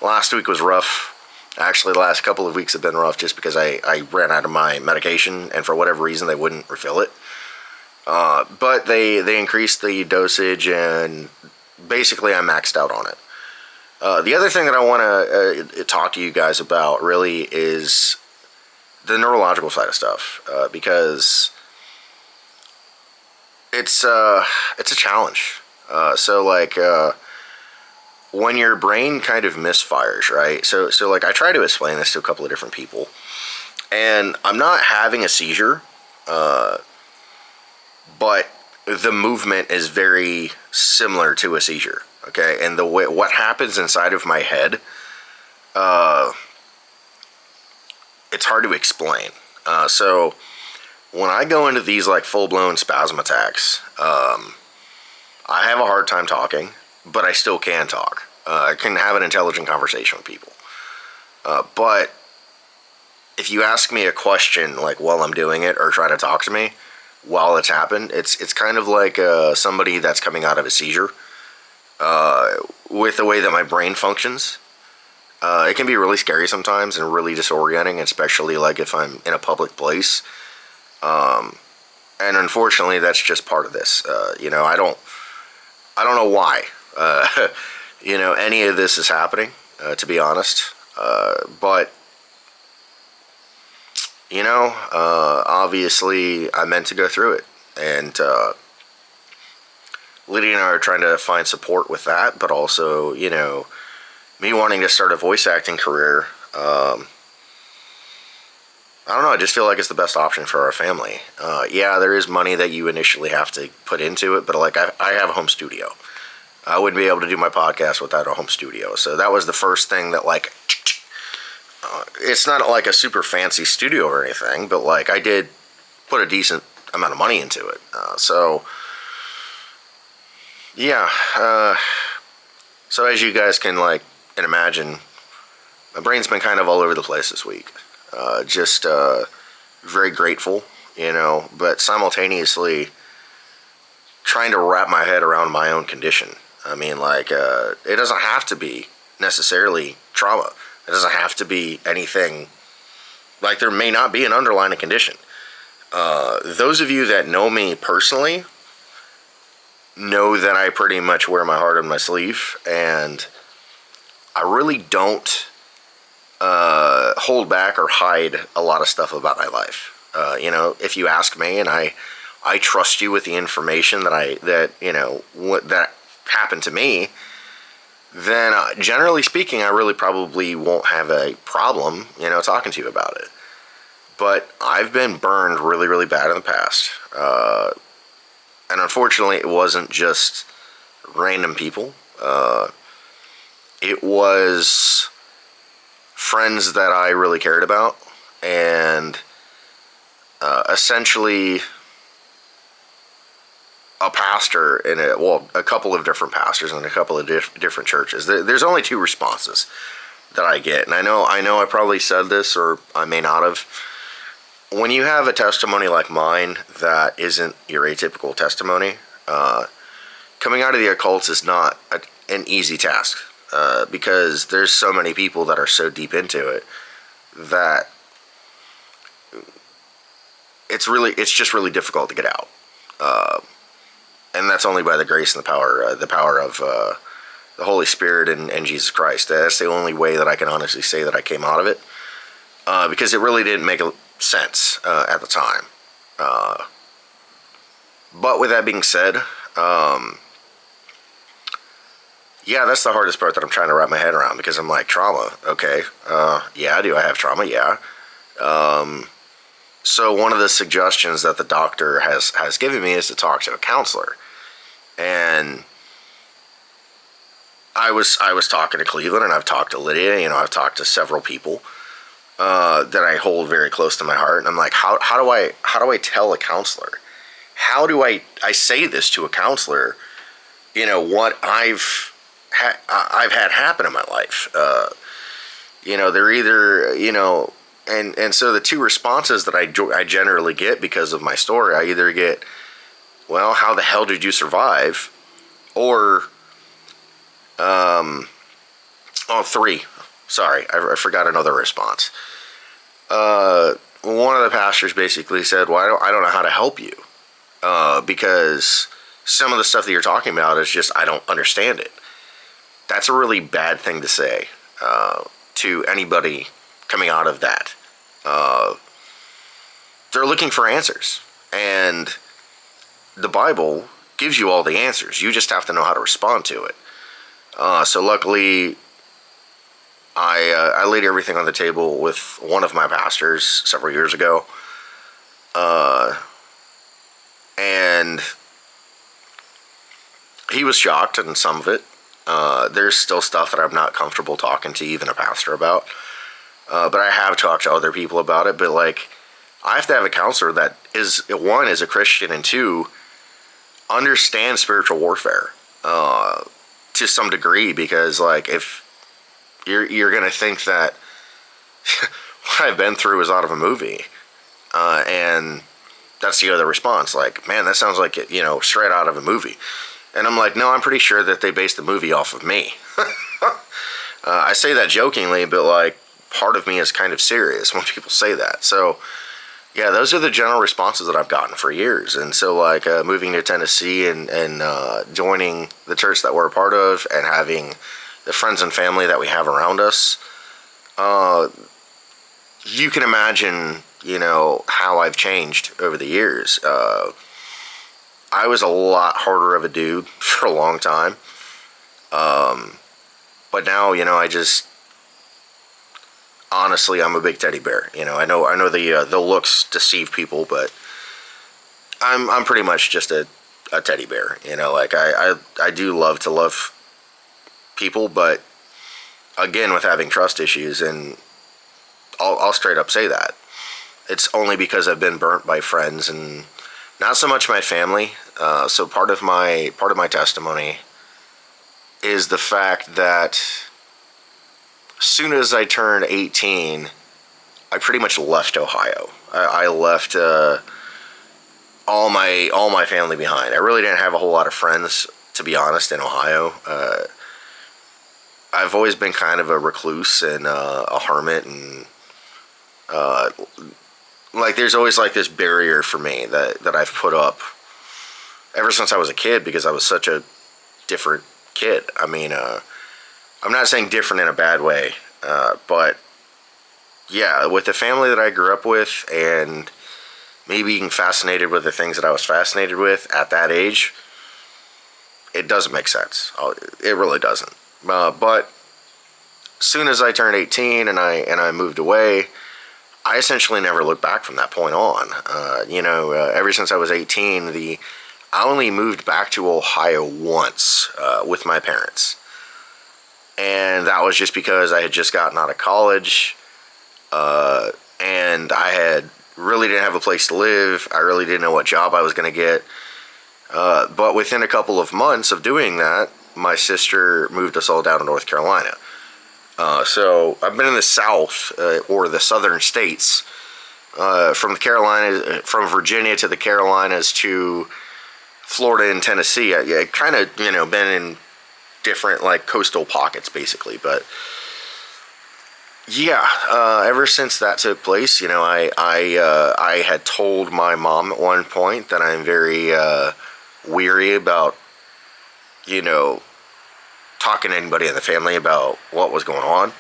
Last week was rough. Actually, the last couple of weeks have been rough just because I ran out of my medication, and for whatever reason, they wouldn't refill it. But they increased the dosage, and basically I maxed out on it. The other thing that I want to talk to you guys about really is the neurological side of stuff, because it's a challenge. So, like, when your brain kind of misfires, right? So like, I try to explain this to a couple of different people, and I'm not having a seizure, but the movement is very similar to a seizure, okay? And the way what happens inside of my head, it's hard to explain. So when I go into these, like, full-blown spasm attacks, I have a hard time talking, but I still can talk. I can have an intelligent conversation with people. But if you ask me a question, like, while I'm doing it, or try to talk to me while it's happened, it's kind of like somebody that's coming out of a seizure, with the way that my brain functions. It can be really scary sometimes and really disorienting, especially, like, if I'm in a public place. And unfortunately, that's just part of this. You know, I don't know why, you know, any of this is happening, to be honest. But, you know, obviously I meant to go through it. And Lydia and I are trying to find support with that, but also, you know, me wanting to start a voice acting career, I don't know, I just feel like it's the best option for our family. Yeah, there is money that you initially have to put into it, but, like, I have a home studio. I wouldn't be able to do my podcast without a home studio. So that was the first thing that, like, it's not like a super fancy studio or anything, but, like, I did put a decent amount of money into it. So Yeah. So as you guys can imagine, my brain's been kind of all over the place this week. Just very grateful, but simultaneously trying to wrap my head around my own condition. I mean, it doesn't have to be necessarily trauma. It doesn't have to be anything. There may not be an underlying condition. Those of you that know me personally know that I pretty much wear my heart on my sleeve, and I really don't hold back or hide a lot of stuff about my life. If you ask me, and I trust you with the information that happened to me, then generally speaking, I really probably won't have a problem, talking to you about it. But I've been burned really, really bad in the past. And unfortunately, it wasn't just random people. It was friends that I really cared about. And essentially a pastor in a couple of different pastors in a couple of different churches. There's only two responses that I get. And I know I probably said this, or I may not have. When you have a testimony like mine that isn't your atypical testimony, coming out of the occults is not an easy task, because there's so many people that are so deep into it that it's just really difficult to get out. And that's only by the grace and the power of the Holy Spirit and Jesus Christ. That's the only way that I can honestly say that I came out of it, because it really didn't make sense at the time. But with that being said, yeah, that's the hardest part that I'm trying to wrap my head around, because I'm like, trauma, okay, yeah, do I have trauma? Yeah. So one of the suggestions that the doctor has given me is to talk to a counselor. And I was talking to Cleveland, and I've talked to Lydia, I've talked to several people that I hold very close to my heart, and I'm like, how do I tell a counselor? How do I say this to a counselor? What I've had happen in my life. They're either and so the two responses that I generally get because of my story, I either get, well, how the hell did you survive, or three. Sorry, I forgot another response. One of the pastors basically said, well, I don't know how to help you, because some of the stuff that you're talking about is just, I don't understand it. That's a really bad thing to say to anybody coming out of that. They're looking for answers, and the Bible gives you all the answers. You just have to know how to respond to it. So luckily, I laid everything on the table with one of my pastors several years ago. And he was shocked in some of it. There's still stuff that I'm not comfortable talking to even a pastor about. But I have talked to other people about it. But I have to have a counselor that is, one, is a Christian, and two, understands spiritual warfare to some degree. Because if you're gonna think that what I've been through is out of a movie, and that's the other response. Man, that sounds like it, straight out of a movie. And I'm like, no, I'm pretty sure that they based the movie off of me. I say that jokingly, but part of me is kind of serious when people say that. So yeah, those are the general responses that I've gotten for years. And so moving to Tennessee and joining the church that we're a part of, and having the friends and family that we have around us, you can imagine, how I've changed over the years. I was a lot harder of a dude for a long time. But now, I just, honestly, I'm a big teddy bear. I know the looks deceive people, but I'm pretty much just a teddy bear. I do love to love people, but again, with having trust issues, and I'll straight up say that it's only because I've been burnt by friends, and not so much my family. So part of my testimony is the fact that as soon as I turned 18, I pretty much left Ohio. I left all my family behind. I really didn't have a whole lot of friends, to be honest, in Ohio. I've always been kind of a recluse and a hermit, and like there's always like this barrier for me that I've put up ever since I was a kid, because I was such a different kid. I mean, I'm not saying different in a bad way, but yeah, with the family that I grew up with, and me being fascinated with the things that I was fascinated with at that age, it doesn't make sense. It really doesn't. But as soon as I turned 18 and I moved away, I essentially never looked back from that point on. Ever since I was 18, I only moved back to Ohio once with my parents. And that was just because I had just gotten out of college, and I really didn't have a place to live. I really didn't know what job I was going to get. But within a couple of months of doing that, my sister moved us all down to North Carolina. So I've been in the South, or the Southern states, from the Carolinas, from Virginia to the Carolinas to Florida and Tennessee. I kind of, been in different like coastal pockets basically, but yeah, ever since that took place, I had told my mom at one point that I'm very weary about, talking to anybody in the family about what was going on.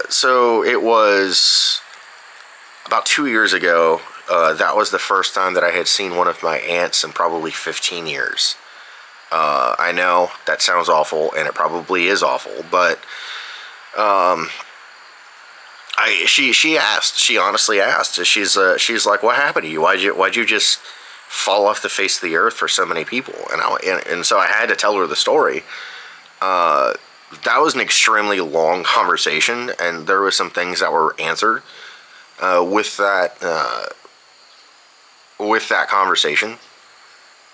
So it was about 2 years ago. That was the first time that I had seen one of my aunts in probably 15 years. I know that sounds awful, and it probably is awful, but she honestly asked. She's like, "What happened to you? Why'd you just fall off the face of the earth for so many people?" And so I had to tell her the story. That was an extremely long conversation, and there were some things that were answered with that conversation,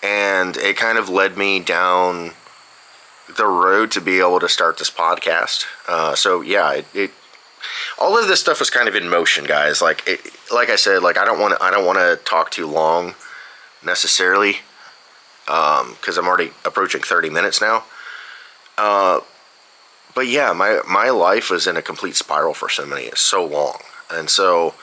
and it kind of led me down the road to be able to start this podcast. So yeah, it all of this stuff was kind of in motion, guys. Like I said, like I don't want to talk too long necessarily, because I'm already approaching 30 minutes now. But yeah, my life was in a complete spiral for so long, and so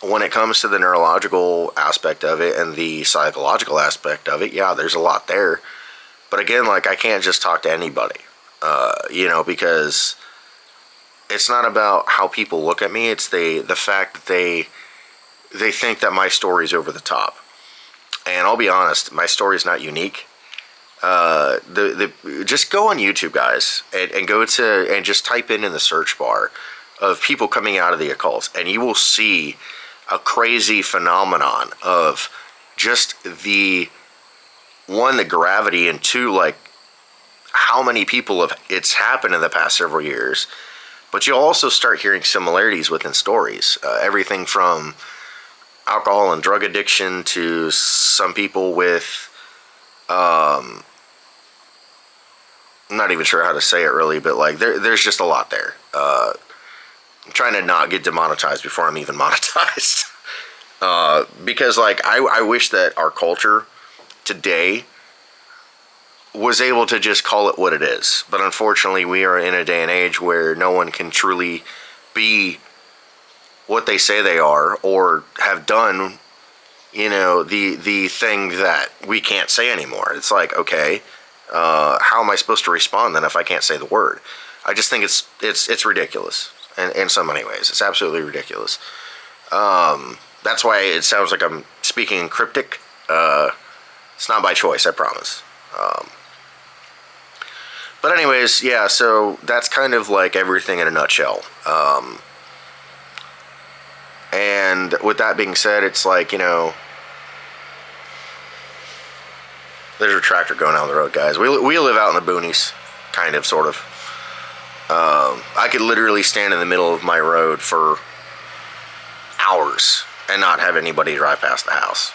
when it comes to the neurological aspect of it and the psychological aspect of it, yeah, there's a lot there. But again, like I can't just talk to anybody, because it's not about how people look at me. It's the fact that they think that my story's over the top. And I'll be honest, my story's not unique. Just go on YouTube, guys, and go to and just type in the search bar of people coming out of the occult, and you will see a crazy phenomenon of just the gravity, and two, like how many people it's happened in the past several years. But you'll also start hearing similarities within stories. Everything from alcohol and drug addiction to some people with, I'm not even sure how to say it really, but like there's just a lot there. I'm trying to not get demonetized before I'm even monetized. Because like I wish that our culture today was able to just call it what it is. But unfortunately, we are in a day and age where no one can truly be what they say they are, or have done, the thing that we can't say anymore. It's like, okay, how am I supposed to respond then if I can't say the word? I just think it's ridiculous in so many ways. It's absolutely ridiculous. That's why it sounds like I'm speaking cryptic. It's not by choice, I promise. But anyways, yeah, so that's kind of like everything in a nutshell. And with that being said, it's like, there's a tractor going down the road, guys. We live out in the boonies, kind of, sort of. I could literally stand in the middle of my road for hours and not have anybody drive past the house,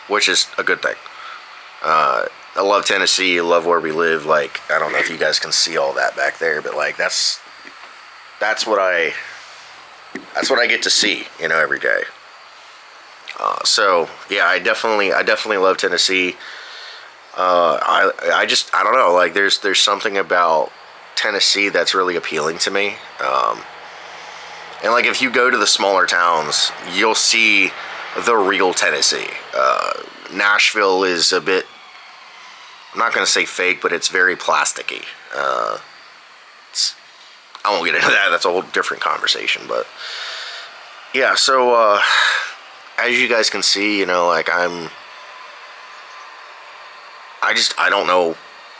which is a good thing. I love Tennessee. I love where we live. Like, I don't know if you guys can see all that back there, but like that's what I get to see, you know, every day. So yeah, I definitely love Tennessee. I don't know, like there's something about Tennessee that's really appealing to me. And like if you go to the smaller towns, you'll see the real Tennessee. Nashville is a bit, I'm not going to say fake, but it's very plasticky. I won't get into that. That's a whole different conversation. But yeah, so as you guys can see, you know, like I don't know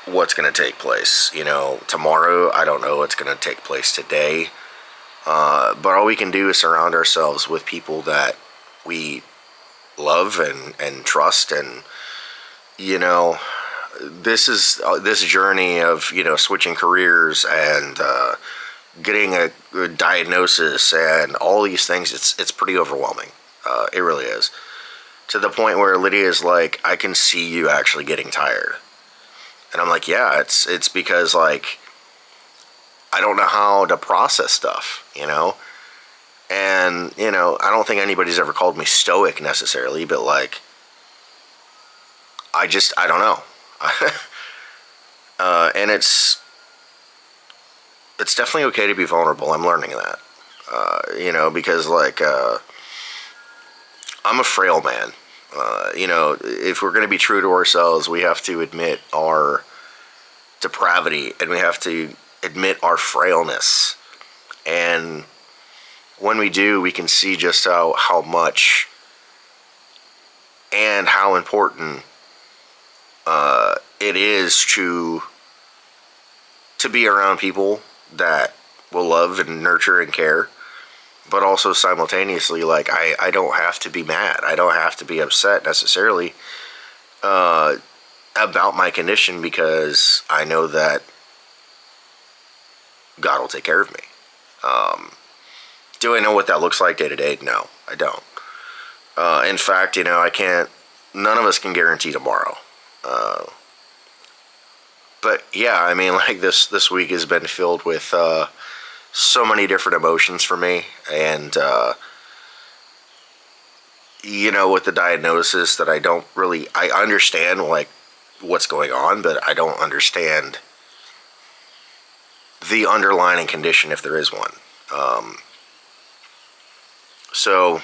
what's going to take place, you know, tomorrow. I don't know what's going to take place today. But all we can do is surround ourselves with people that we love and trust. And, you know, this journey of, you know, switching careers and getting a diagnosis and all these things, it's pretty overwhelming. It really is. To the point where Lydia is like, I can see you actually getting tired. And I'm like, yeah, it's because, like, I don't know how to process stuff, you know? And, you know, I don't think anybody's ever called me stoic necessarily, but, like, I don't know. And it's definitely okay to be vulnerable. I'm learning that, you know, because, like, I'm a frail man. You know, if we're going to be true to ourselves, we have to admit our depravity and we have to admit our frailness. And when we do, we can see just how much and how important it is to be around people that will love and nurture and care. But also simultaneously, like, I don't have to be mad. I don't have to be upset necessarily about my condition, because I know that God will take care of me. Do I know what that looks like day to day? No, I don't. In fact, you know, none of us can guarantee tomorrow. But yeah, I mean, like this week has been filled with so many different emotions for me. And, you know, with the diagnosis that I understand, like, what's going on, but I don't understand the underlying condition, if there is one. So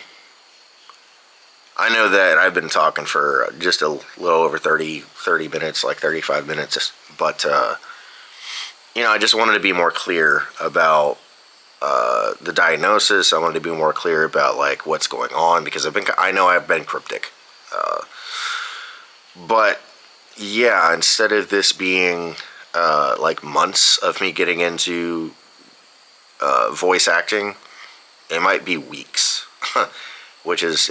I know that I've been talking for just a little over 30 minutes, like 35 minutes, but, you know, I just wanted to be more clear about the diagnosis. I wanted to be more clear about, like, what's going on, because I know I've been cryptic. But yeah, instead of this being like months of me getting into voice acting, it might be weeks, which is,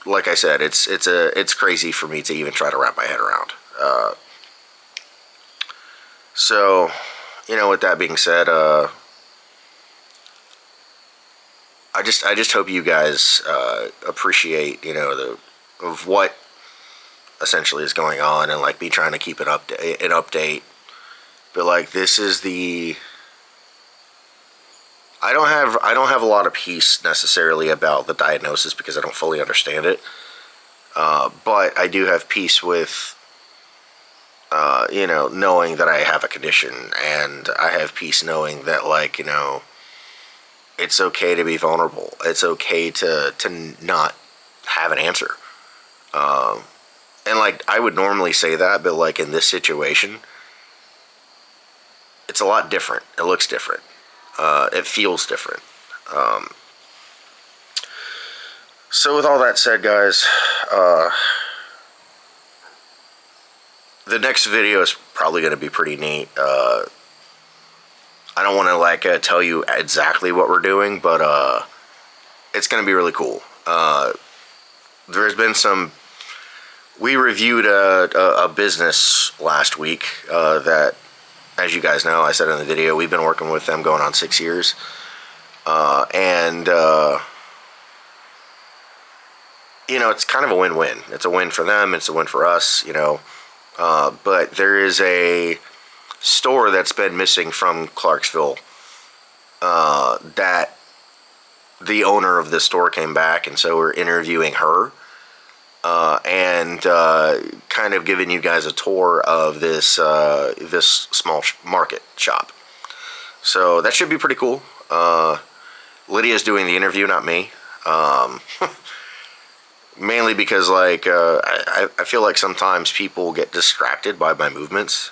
like I said, it's crazy for me to even try to wrap my head around. So, you know, with that being said, I just hope you guys appreciate, you know, of what essentially is going on, and like me trying to keep an update. But like, this is I don't have a lot of peace necessarily about the diagnosis, because I don't fully understand it. But I do have peace with, you know, knowing that I have a condition, and I have peace knowing that, like, you know, it's okay to be vulnerable. It's okay to not have an answer. And like, I would normally say that, but like in this situation, it's a lot different. It looks different. It feels different. So with all that said, guys, the next video is probably going to be pretty neat. I don't want to like tell you exactly what we're doing, but it's going to be really cool. There's been we reviewed a business last week that, as you guys know, I said in the video, we've been working with them going on 6 years. And you know, it's kind of a win-win. It's a win for them. It's a win for us, you know. But there is a store that's been missing from Clarksville that the owner of this store came back, and so we're interviewing her and kind of giving you guys a tour of this this small market shop. So that should be pretty cool. Lydia's doing the interview, not me. Mainly because, like, I feel like sometimes people get distracted by my movements.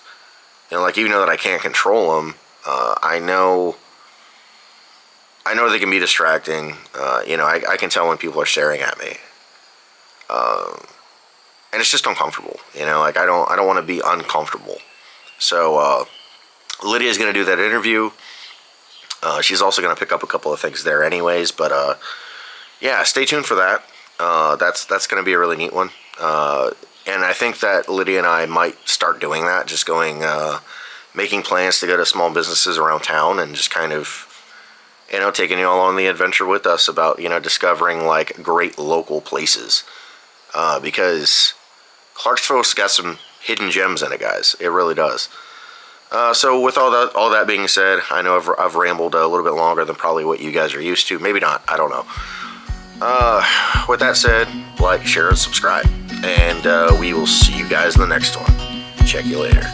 You know, like, even though that I can't control them, I know they can be distracting. You know, I can tell when people are staring at me. And it's just uncomfortable. You know, like, I don't want to be uncomfortable. So, Lydia's going to do that interview. She's also going to pick up a couple of things there anyways. But, yeah, stay tuned for that. That's going to be a really neat one. And I think that Lydia and I might start doing that, just going, making plans to go to small businesses around town and just kind of, you know, taking you all on the adventure with us about, you know, discovering, like, great local places. Because Clarksville's got some hidden gems in it, guys. It really does. So with all that being said, I know I've rambled a little bit longer than probably what you guys are used to. Maybe not. I don't know. With that said, like, share, and subscribe. And we will see you guys in the next one. Check you later.